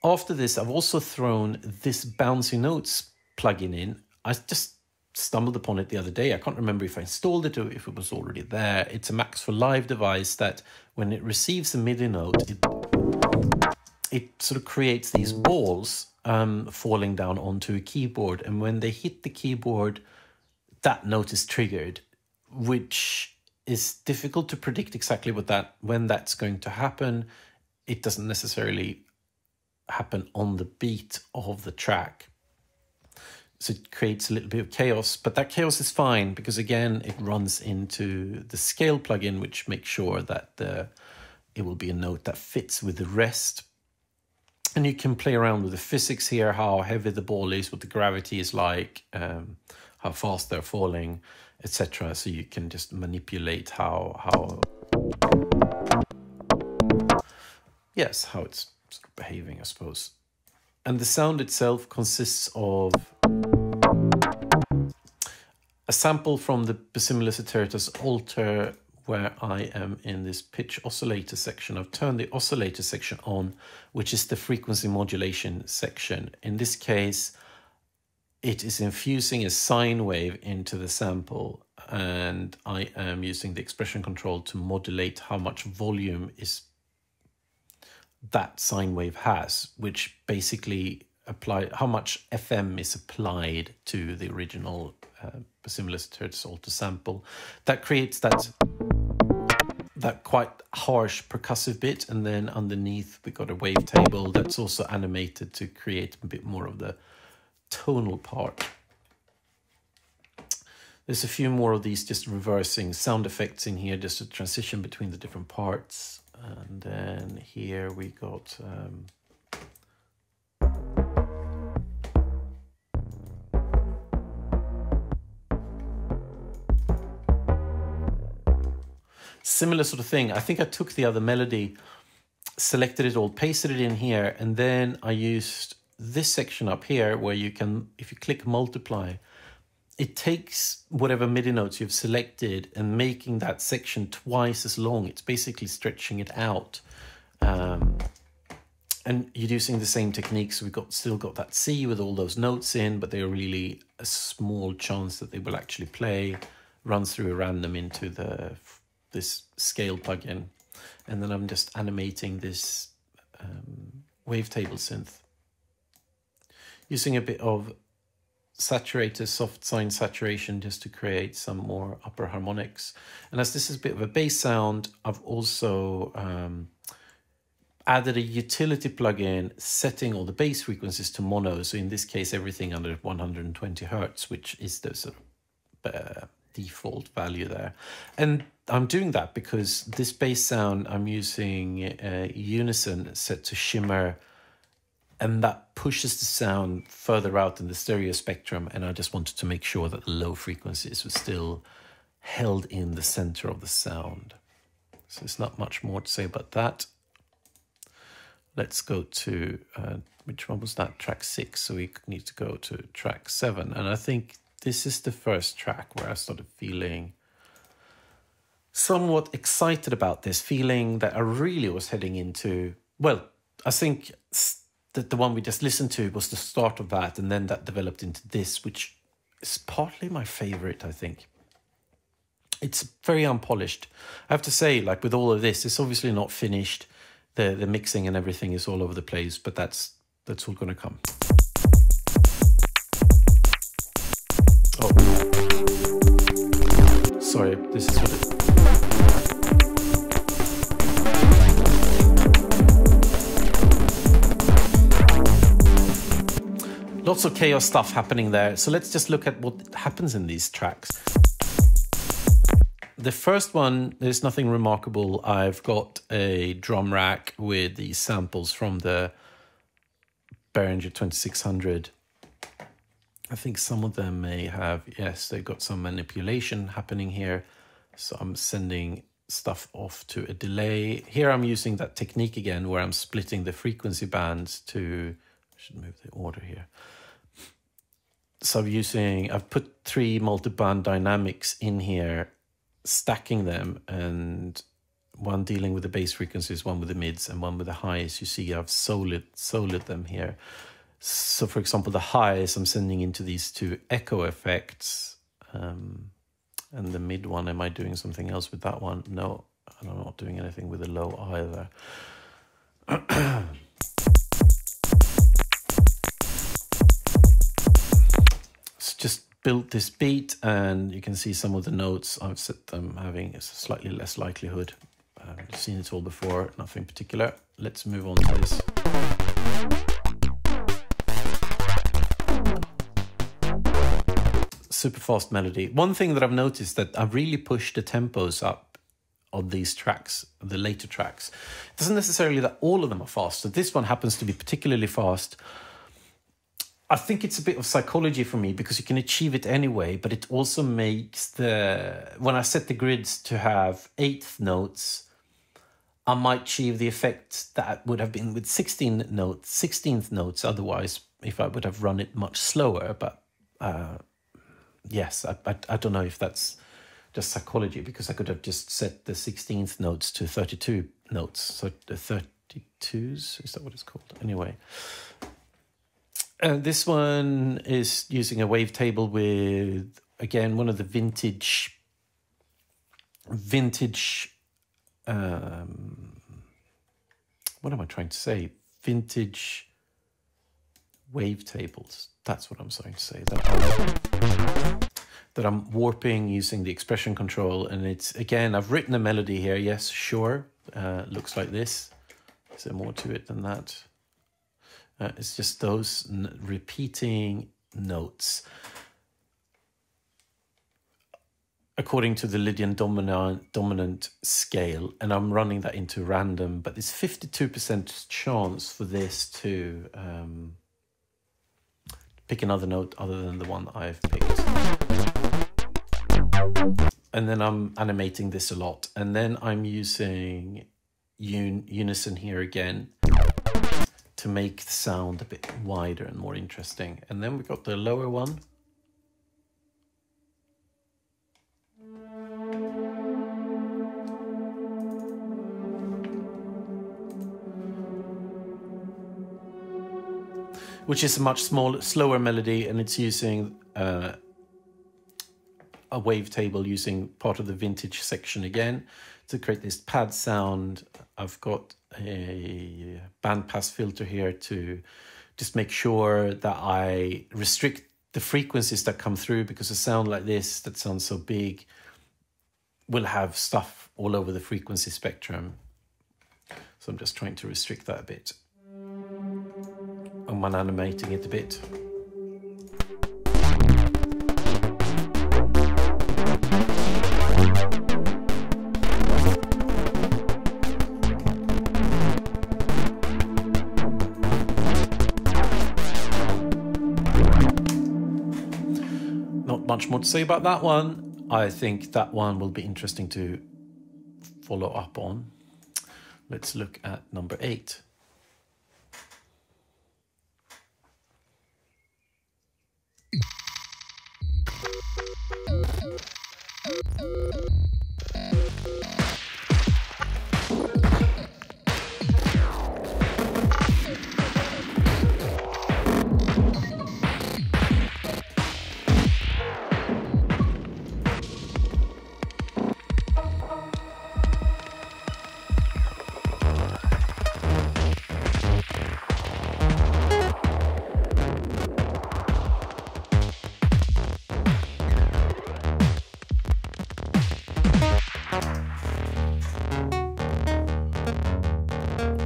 After this, I've also thrown this bouncy notes plugin in. I just stumbled upon it the other day. I can't remember if I installed it or if it was already there. It's a Max for Live device that when it receives a MIDI note, it sort of creates these balls falling down onto a keyboard. And when they hit the keyboard, that note is triggered, which is difficult to predict exactly when that's going to happen. It doesn't necessarily happen on the beat of the track. So it creates a little bit of chaos, but that chaos is fine because, again, it runs into the scale plugin, which makes sure that it will be a note that fits with the rest. And you can play around with the physics here, how heavy the ball is, what the gravity is like, how fast they're falling, etc. So you can just manipulate how it's sort of behaving, I suppose. And the sound itself consists of a sample from the Basimilus Iteritus Alter, where I am in this pitch oscillator section. I've turned the oscillator section on, which is the frequency modulation section. In this case, it is infusing a sine wave into the sample, and I am using the expression control to modulate how much volume that sine wave has, which basically how much FM is applied to the original Basimilus Iteritus Alter sample. That creates that quite harsh percussive bit, and then underneath we got a wavetable that's also animated to create a bit more of the tonal part. There's a few more of these just reversing sound effects in here, just a transition between the different parts. And then here we got similar sort of thing. I think I took the other melody, selected it all, pasted it in here, and then I used this section up here where you can, if you click multiply, it takes whatever MIDI notes you've selected and making that section twice as long. It's basically stretching it out. And you're using the same techniques. So we've still got that C with all those notes in, but they're really a small chance that they will actually play. Runs through a random into this scale plugin. And then I'm just animating this wavetable synth. Using a bit of saturator, soft sine saturation, just to create some more upper harmonics. And as this is a bit of a bass sound, I've also added a utility plugin setting all the bass frequencies to mono. So in this case, everything under 120 Hertz, which is the sort of default value there. And I'm doing that because this bass sound, I'm using unison set to shimmer, and that pushes the sound further out in the stereo spectrum. And I just wanted to make sure that the low frequencies were still held in the center of the sound. So there's not much more to say about that. Let's go to, which one was that? Track 6. So we need to go to track 7. And I think this is the first track where I started feeling somewhat excited about this, feeling that I really was heading into, well, I think that the one we just listened to was the start of that, and then that developed into this, which is partly my favorite, I think. It's very unpolished. I have to say, like with all of this, it's obviously not finished. The mixing and everything is all over the place, but that's all going to come. Oh, sorry, this is what it... Lots of chaos stuff happening there. So let's just look at what happens in these tracks. The first one, there's nothing remarkable. I've got a drum rack with these samples from the Behringer 2600. I think some of them may have, yes, they've got some manipulation happening here. So I'm sending stuff off to a delay. Here I'm using that technique again where I'm splitting the frequency bands to, I should move the order here. So I've put 3 multi-band dynamics in here, stacking them, and one dealing with the bass frequencies, one with the mids, and one with the highs. You see I've soloed them here. So for example, the highs I'm sending into these 2 echo effects, and the mid one, am I doing something else with that one? No, I'm not doing anything with the low either. Just built this beat, and you can see some of the notes I've set them having a slightly less likelihood. I've seen it all before, nothing particular. Let's move on to this. Super fast melody. One thing that I've noticed that I've really pushed the tempos up on these tracks, the later tracks. It doesn't necessarily that all of them are fast. So this one happens to be particularly fast. I think it's a bit of psychology for me because you can achieve it anyway, but it also makes when I set the grids to have 8th notes, I might achieve the effect that would have been with 16th notes otherwise if I would have run it much slower. But yes, I don't know if that's just psychology, because I could have just set the 16th notes to 32 notes. So the 32s, is that what it's called? Anyway. This one is using a wavetable with, again, one of the vintage, what am I trying to say? Vintage wavetables. That's what I'm trying to say. That I'm warping using the expression control. And it's, again, I've written a melody here. Yes, sure. Looks like this. Is there more to it than that? It's just those repeating notes according to the Lydian dominant scale, and I'm running that into random, but there's 52% chance for this to pick another note other than the one I've picked. And then I'm animating this a lot, and then I'm using unison here again to make the sound a bit wider and more interesting. And then we've got the lower one. Which is a much slower melody, and it's using a wavetable using part of the vintage section again to create this pad sound. I've got a bandpass filter here to just make sure that I restrict the frequencies that come through, because a sound like this that sounds so big will have stuff all over the frequency spectrum. So I'm just trying to restrict that a bit. And I'm animating it a bit. Not much more to say about that one. I think that one will be interesting to follow up on. Let's look at number 8.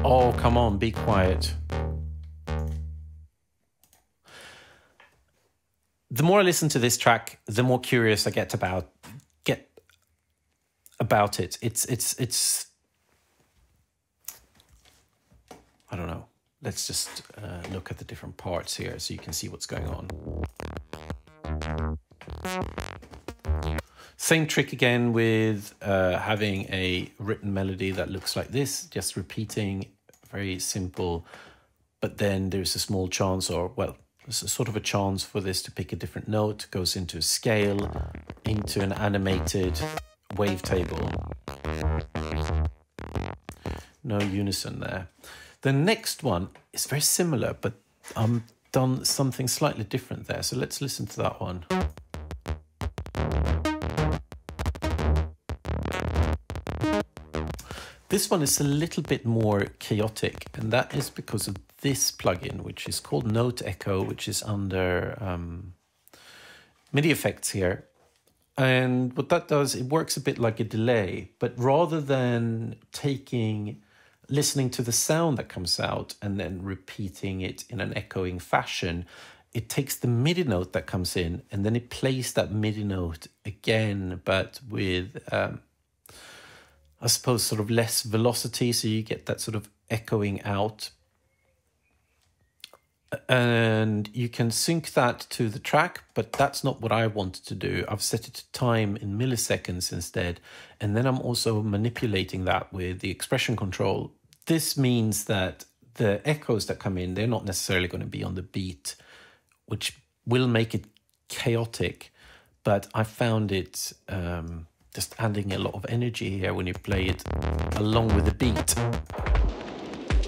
Oh, come on, be quiet. The more I listen to this track, the more curious I get about it. It's I don't know. Let's just look at the different parts here so you can see what's going on. Same trick again with having a written melody that looks like this, just repeating, very simple. But then there's a small chance, or well, there's a sort of a chance for this to pick a different note, goes into a scale, into an animated wavetable. No unison there. The next one is very similar, but I've done something slightly different there. So let's listen to that one. This one is a little bit more chaotic, and that is because of this plugin, which is called Note Echo, which is under MIDI effects here. And what that does, it works a bit like a delay, but rather than listening to the sound that comes out and then repeating it in an echoing fashion, it takes the MIDI note that comes in and then it plays that MIDI note again, but with, I suppose, sort of less velocity, so you get that sort of echoing out. And you can sync that to the track, but that's not what I wanted to do. I've set it to time in milliseconds instead. And then I'm also manipulating that with the expression control. This means that the echoes that come in, they're not necessarily going to be on the beat, which will make it chaotic. But I found it just adding a lot of energy here when you play it along with the beat.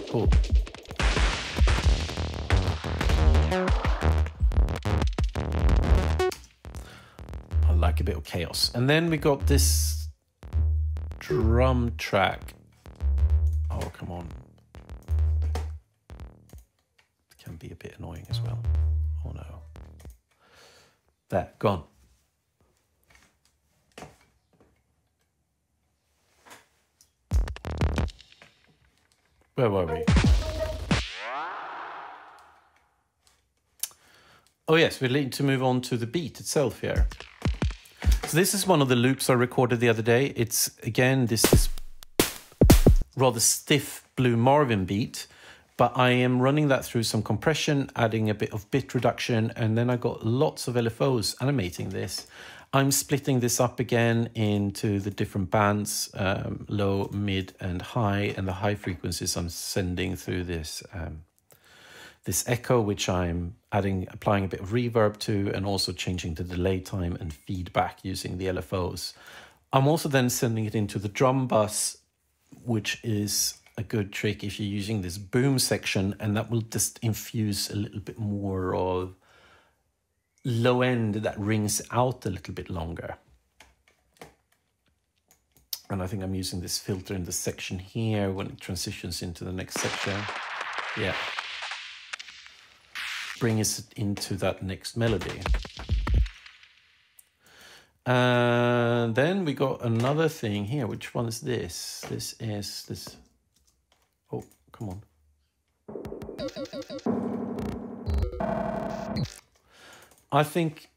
Cool. I like a bit of chaos. And then we got this drum track. Oh, come on. It can be a bit annoying as well. Oh no. There, gone. Where were we? Oh yes, we need to move on to the beat itself here. So this is one of the loops I recorded the other day. It's, again, this rather stiff Blue Marvin beat, but I am running that through some compression, adding a bit of bit reduction, and then I got lots of LFOs animating this. I'm splitting this up again into the different bands, low, mid, and high, and the high frequencies I'm sending through this this echo, which I'm applying a bit of reverb to, and also changing the delay time and feedback using the LFOs. I'm also then sending it into the drum bus, which is a good trick if you're using this boom section, and that will just infuse a little bit more of low end that rings out a little bit longer. And I think I'm using this filter in the section here when it transitions into the next section. Yeah. Bring us into that next melody. And then we got another thing here. Which one is this? This is this. Oh, come on. I think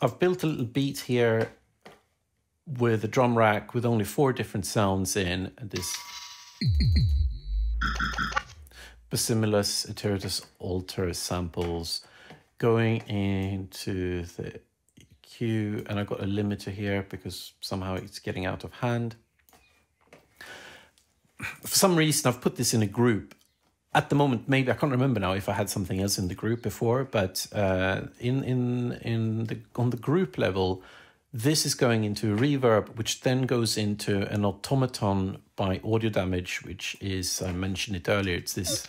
I've built a little beat here with a drum rack with only 4 different sounds in, and this Bassimilus, Iteratus, Alter samples going into the EQ, and I've got a limiter here because somehow it's getting out of hand. For some reason, I've put this in a group. At the moment, maybe I can't remember now if I had something else in the group before, but on the group level, This is going into a reverb, which then goes into an automaton by Audio Damage, which is, I mentioned it earlier, it's this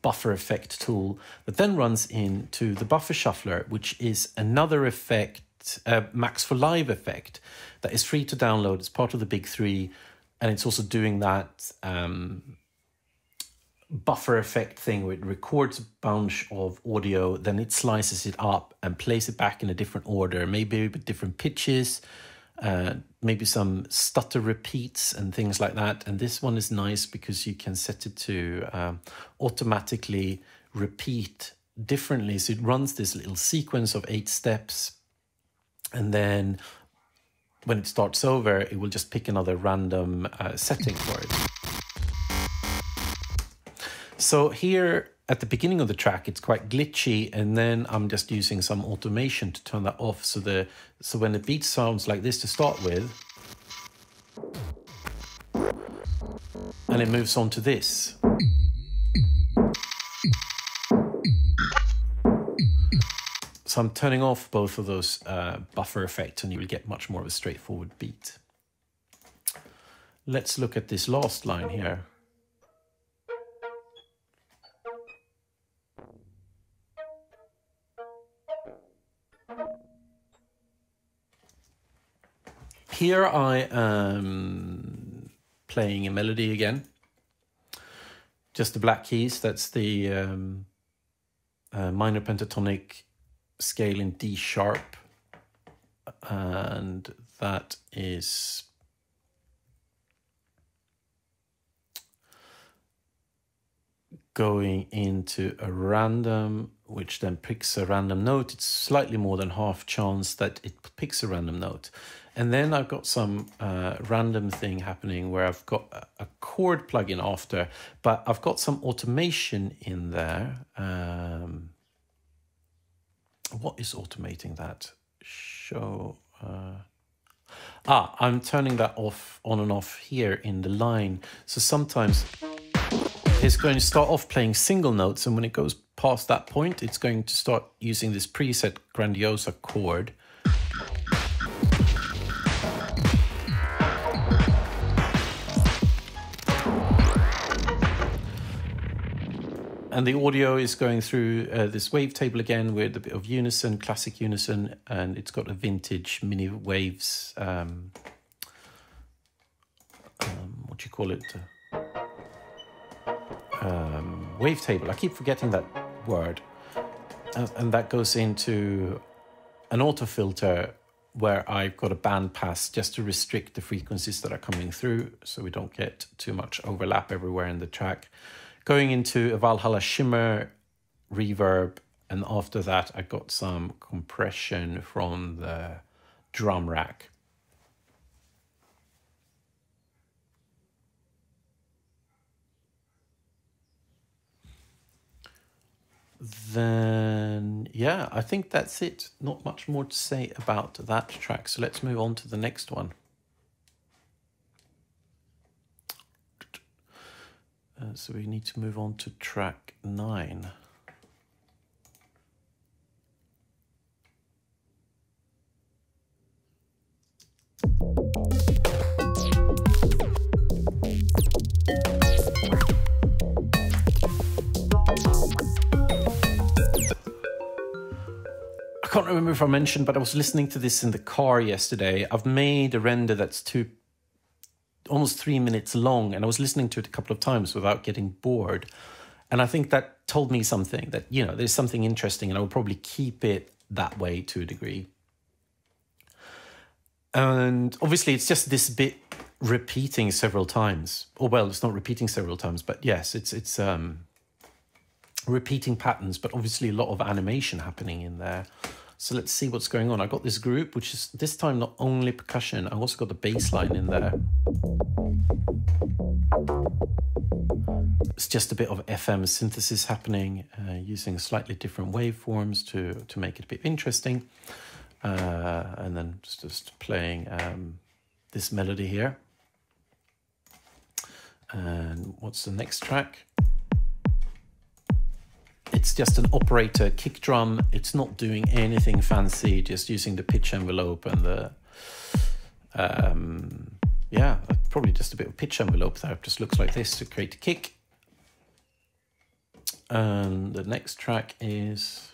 buffer effect tool that then runs into the buffer shuffler, which is another effect, Max for Live effect, that is free to download. It's part of the big three, and it's also doing that buffer effect thing where it records a bunch of audio, then it slices it up and plays it back in a different order, maybe with different pitches, maybe some stutter repeats and things like that. And this one is nice because you can set it to automatically repeat differently. So it runs this little sequence of 8 steps, and then when it starts over, it will just pick another random setting for it. So here at the beginning of the track, it's quite glitchy, and then I'm just using some automation to turn that off. So when the beat sounds like this to start with, and it moves on to this. So I'm turning off both of those buffer effects, and you will get much more of a straightforward beat. Let's look at this last line here. Here I am playing a melody again. Just the black keys. That's the minor pentatonic scale in D sharp. And that is going into a random, which then picks a random note. It's slightly more than half chance that it picks a random note. And then I've got some random thing happening where I've got a chord plugin after, but I've got some automation in there. What is automating that? Show. I'm turning that off, on and off here in the line. So sometimes it's going to start off playing single notes, and when it goes past that point, it's going to start using this preset Grandiosa chord. And the audio is going through this wavetable again with a bit of unison, classic unison, and it's got a vintage mini waves, what do you call it? Wavetable. I keep forgetting that word. And that goes into an auto filter where I've got a band pass just to restrict the frequencies that are coming through so we don't get too much overlap everywhere in the track. Going into a Valhalla shimmer reverb, and after that I got some compression from the drum rack. Then, yeah, I think that's it. Not much more to say about that track. So let's move on to the next one. So we need to move on to track 9. I can't remember if I mentioned, but I was listening to this in the car yesterday. I've made a render that's almost 3 minutes long, and I was listening to it a couple of times without getting bored. And I think that told me something, that, you know, there's something interesting, and I will probably keep it that way to a degree. And obviously it's just this bit repeating several times. Or, well, it's not repeating several times, but yes, it's repeating patterns, but obviously a lot of animation happening in there. So let's see what's going on. I got this group, which is this time not only percussion, I also got the bass line in there. It's just a bit of FM synthesis happening, using slightly different waveforms to make it a bit interesting. And then just playing this melody here. And what's the next track? It's just an operator kick drum. It's not doing anything fancy, just using the pitch envelope and the yeah, probably just a bit of pitch envelope there. It just looks like this to create a kick. And the next track is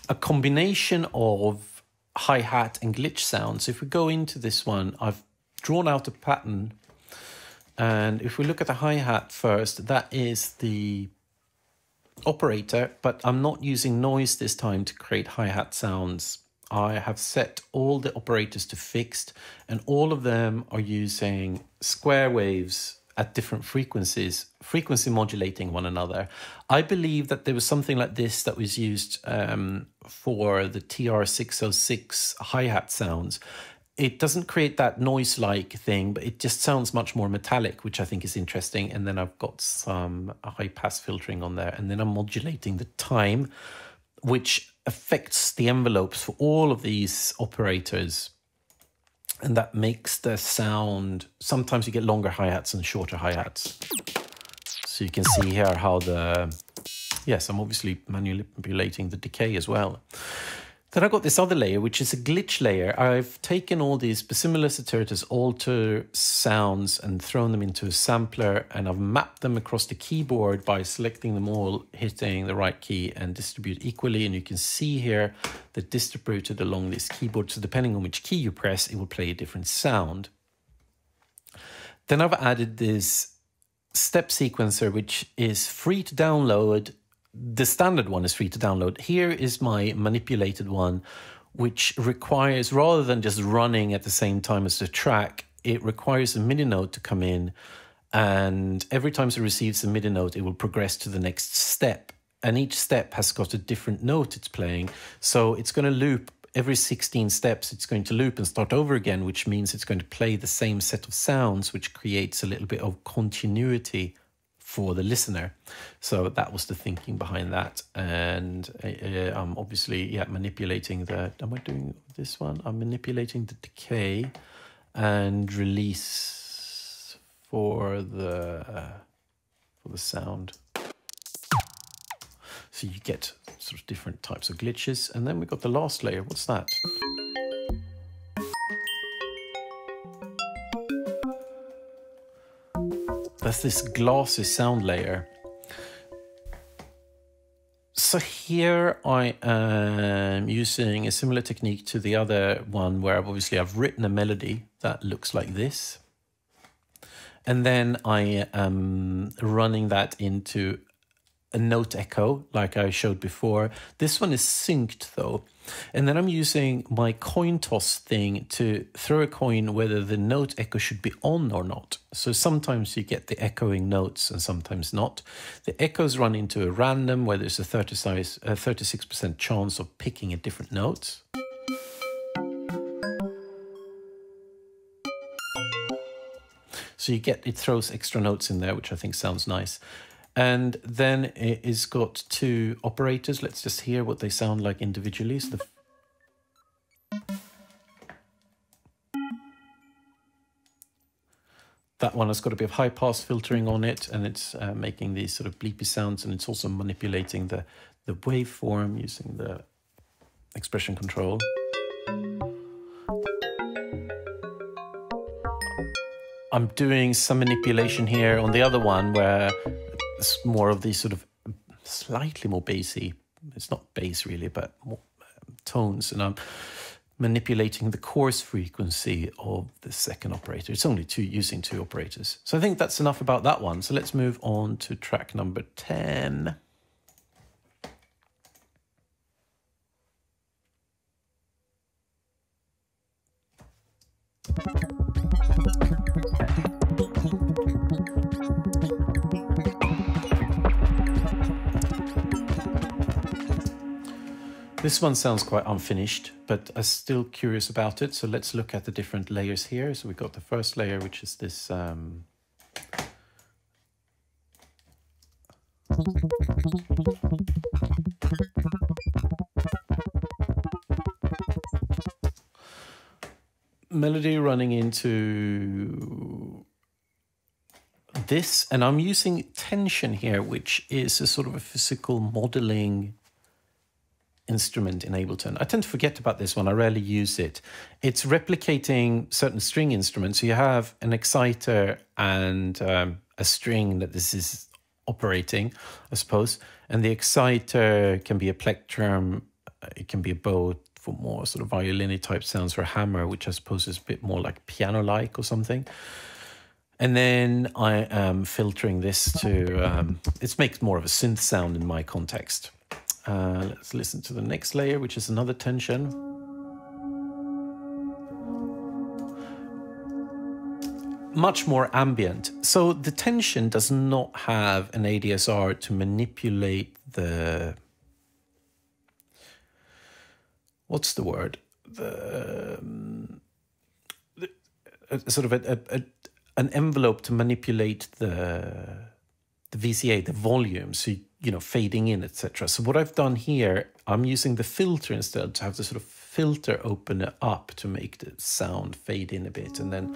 a combination of hi-hat and glitch sounds. If we go into this one, I've drawn out a pattern. And if we look at the hi-hat first, that is the operator, but I'm not using noise this time to create hi-hat sounds. I have set all the operators to fixed, and all of them are using square waves at different frequencies, frequency modulating one another. I believe that there was something like this that was used for the TR-606 hi-hat sounds. It doesn't create that noise-like thing, but it just sounds much more metallic, which I think is interesting. And then I've got some high-pass filtering on there, and then I'm modulating the time, which affects the envelopes for all of these operators. And that makes the sound, sometimes you get longer hi-hats and shorter hi-hats. So you can see here how yes, I'm obviously manipulating the decay as well. Then I've got this other layer, which is a glitch layer. I've taken all these Basimulis alter sounds and thrown them into a sampler, and I've mapped them across the keyboard by selecting them all, hitting the right key and distribute equally. And you can see here they're distributed along this keyboard. So depending on which key you press, it will play a different sound. Then I've added this step sequencer, which is free to download. The standard one is free to download. Here is my manipulated one, which requires, rather than just running at the same time as the track, it requires a MIDI note to come in. And every time it receives a MIDI note, it will progress to the next step. And each step has got a different note it's playing. So it's going to loop every 16 steps. It's going to loop and start over again, which means it's going to play the same set of sounds, which creates a little bit of continuity for the listener. So that was the thinking behind that. And I'm obviously manipulating the, am I doing this one? I'm manipulating the decay and release for the sound. So you get sort of different types of glitches. And then we've got the last layer. What's that? That's this glassy sound layer. So here I am using a similar technique to the other one, where I've written a melody that looks like this. And then I am running that into a note echo, like I showed before. This one is synced though. And then I'm using my coin toss thing to throw a coin whether the note echo should be on or not. So sometimes you get the echoing notes and sometimes not. The echoes run into a random where there's a 36% chance of picking a different note. So you get, it throws extra notes in there, which I think sounds nice. And then it is got two operators. Let's just hear what they sound like individually. So that one has got a bit of high pass filtering on it, and it's making these sort of bleepy sounds, and it's also manipulating the waveform using the expression control. I'm doing some manipulation here on the other one where it's more of these sort of slightly more bassy, it's not bass really, but more tones. And I'm manipulating the coarse frequency of the second operator. It's only using two operators. So I think that's enough about that one. So let's move on to track number 10. This one sounds quite unfinished, but I'm still curious about it. So let's look at the different layers here. So we've got the first layer, which is this melody running into this, and I'm using tension here, which is a sort of a physical modeling instrument in Ableton. I tend to forget about this one. I rarely use it. It's replicating certain string instruments. So you have an exciter and a string that this is operating, I suppose. And the exciter can be a plectrum, it can be a bow for more sort of violin-y type sounds, or a hammer, which I suppose is a bit more like piano-like or something. And then I am filtering this to, it makes more of a synth sound in my context. Let's listen to the next layer, which is another tension. Much more ambient. So the tension does not have an ADSR to manipulate the... What's the word? Sort of an envelope to manipulate the VCA, the volume, so fading in, etc. So what I've done here, I'm using the filter instead to have the sort of filter open it up to make the sound fade in a bit. And then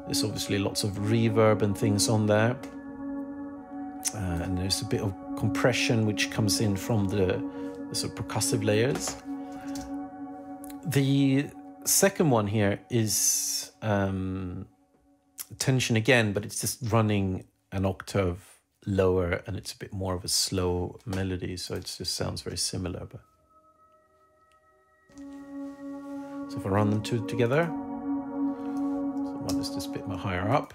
there's obviously lots of reverb and things on there. And there's a bit of compression which comes in from the sort of percussive layers. The second one here is tension again, but it's just running an octave lower, and it's a bit more of a slow melody, so it just sounds very similar. But so if I run them two together, so one is just a bit more higher up,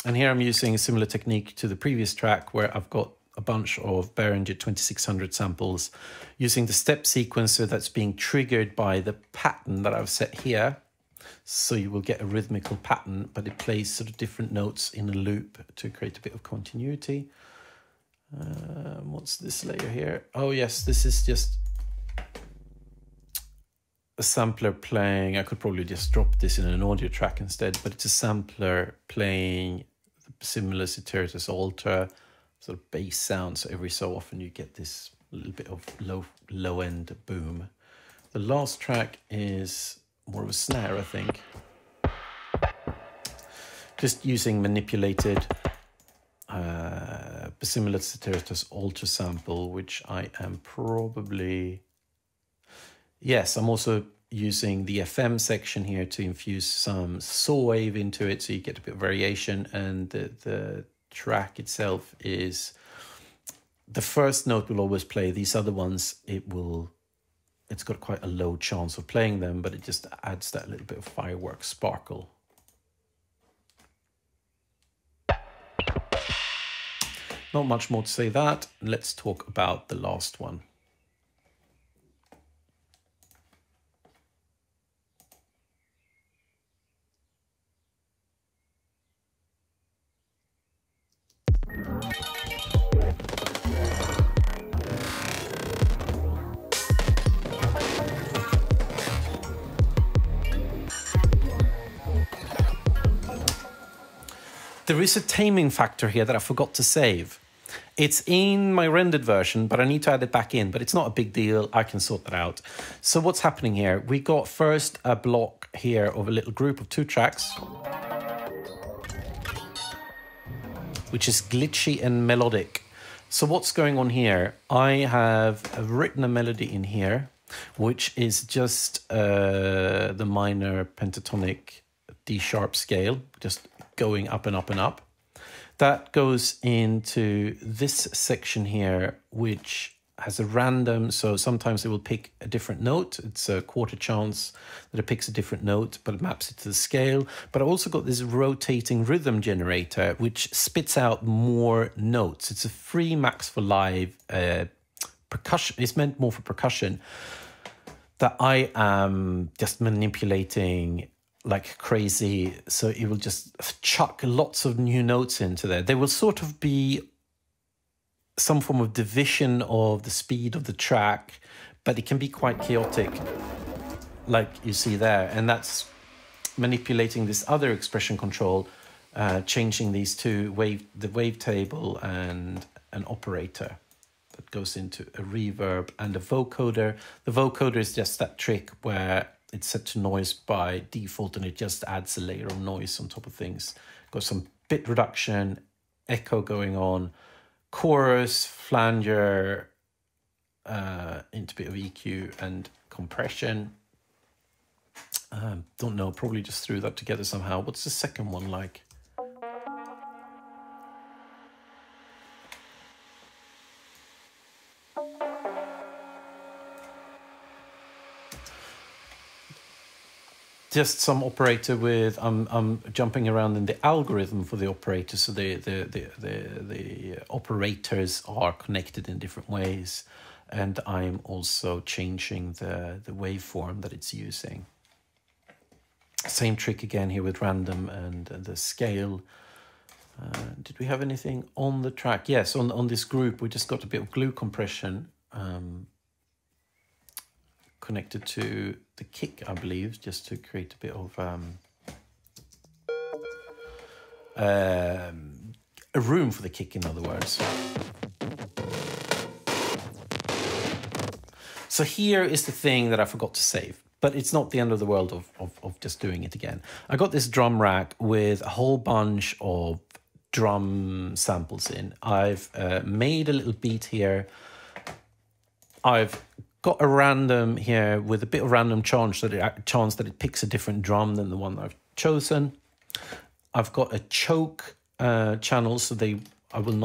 and here I'm using a similar technique to the previous track, where I've got a bunch of Behringer 2600 samples using the step sequencer that's being triggered by the pattern that I've set here. So you will get a rhythmical pattern, but it plays sort of different notes in a loop to create a bit of continuity. What's this layer here? Oh yes, this is just a sampler playing. I could probably just drop this in an audio track instead, but it's a sampler playing similar Ceteritas Ultra sort of bass sound. So every so often you get this little bit of low end boom. The last track is more of a snare, I think. Just using manipulated similar Ceteritas Ultra sample, which I am probably... Yes, I'm also using the FM section here to infuse some saw wave into it, so you get a bit of variation. And the track itself is... The first note will always play. These other ones, it's got quite a low chance of playing them, but it just adds that little bit of fireworks sparkle. Not much more to say that. Let's talk about the last one. There is a taming factor here that I forgot to save. It's in my rendered version, but I need to add it back in, but it's not a big deal. I can sort that out. So what's happening here? We got first a block here of a little group of 2 tracks, which is glitchy and melodic. So what's going on here? I have written a melody in here, which is just the minor pentatonic D sharp scale, just going up and up and up. That goes into this section here, which has a random, so sometimes it will pick a different note. It's a quarter chance that it picks a different note, but it maps it to the scale. But I've also got this rotating rhythm generator, which spits out more notes. It's a free Max for Live percussion. It's meant more for percussion, that I am just manipulating like crazy, so it will just chuck lots of new notes into there. There will sort of be some form of division of the speed of the track, but it can be quite chaotic, like you see there. And that's manipulating this other expression control, changing these two, the wavetable and an operator that goes into a reverb and a vocoder. The vocoder is just that trick where it's set to noise by default, and it just adds a layer of noise on top of things. Got some bit reduction, echo going on, chorus, flanger, into a bit of EQ and compression. Don't know, probably just threw that together somehow. What's the second one like? Just some operator with I'm jumping around in the algorithm for the operator, so the operators are connected in different ways, and I'm also changing the waveform that it's using. Same trick again here with random and the scale. Did we have anything on the track? Yes, on this group we just got a bit of glue compression connected to the kick, I believe, just to create a bit of a room for the kick, in other words. So here is the thing that I forgot to save, but it's not the end of the world of just doing it again. I got this drum rack with a whole bunch of drum samples in. I've made a little beat here. I've got a random here with a bit of random chance that it picks a different drum than the one that I've chosen. I've got a choke channel, so I will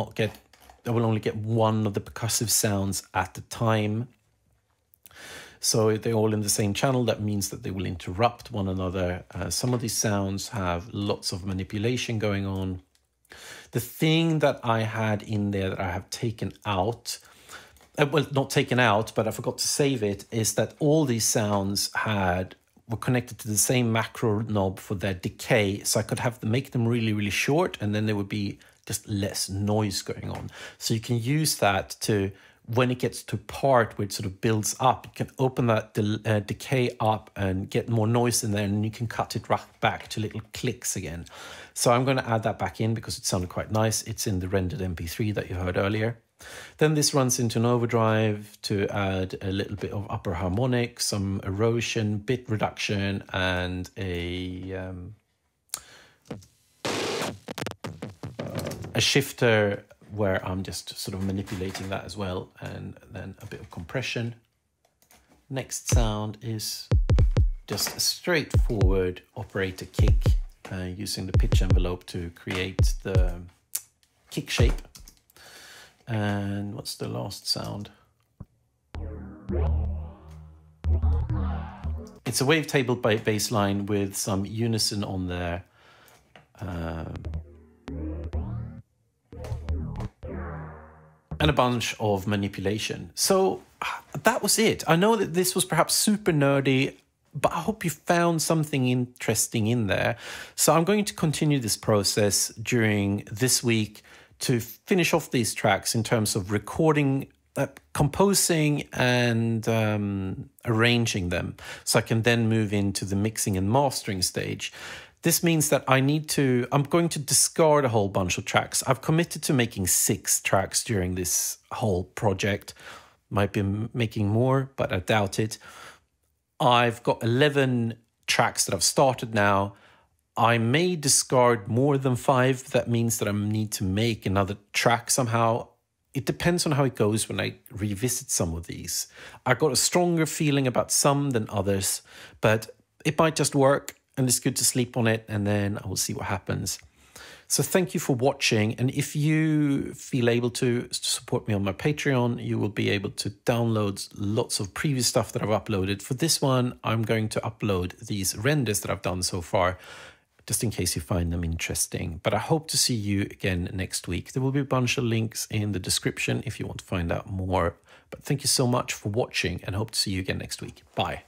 only get one of the percussive sounds at a time. So they're all in the same channel. That means that they will interrupt one another. Some of these sounds have lots of manipulation going on. The thing that I had in there that I have taken out, well, not taken out, but I forgot to save it, is that all these sounds were connected to the same macro knob for their decay. So I could make them really, really short, and then there would be just less noise going on. So you can use that to, when it gets to a part where it sort of builds up, you can open that decay up and get more noise in there, and you can cut it right back to little clicks again. So I'm going to add that back in because it sounded quite nice. It's in the rendered MP3 that you heard earlier. Then this runs into an overdrive to add a little bit of upper harmonic, some erosion, bit reduction, and a shifter where I'm just sort of manipulating that as well, and then a bit of compression. Next sound is just a straightforward operator kick, using the pitch envelope to create the kick shape. And what's the last sound? It's a wavetable bass line with some unison on there. And a bunch of manipulation. So that was it. I know that this was perhaps super nerdy, but I hope you found something interesting in there. So I'm going to continue this process during this week to finish off these tracks in terms of recording, composing and arranging them, so I can then move into the mixing and mastering stage. This means that I'm going to discard a whole bunch of tracks. I've committed to making 6 tracks during this whole project. Might be making more, but I doubt it. I've got 11 tracks that I've started now. I may discard more than 5. That means that I need to make another track somehow. It depends on how it goes when I revisit some of these. I got a stronger feeling about some than others, but it might just work, and it's good to sleep on it, and then I will see what happens. So thank you for watching, and if you feel able to support me on my Patreon, you will be able to download lots of previous stuff that I've uploaded. For this one, I'm going to upload these renders that I've done so far, just in case you find them interesting. But I hope to see you again next week. There will be a bunch of links in the description if you want to find out more. But thank you so much for watching, and hope to see you again next week. Bye.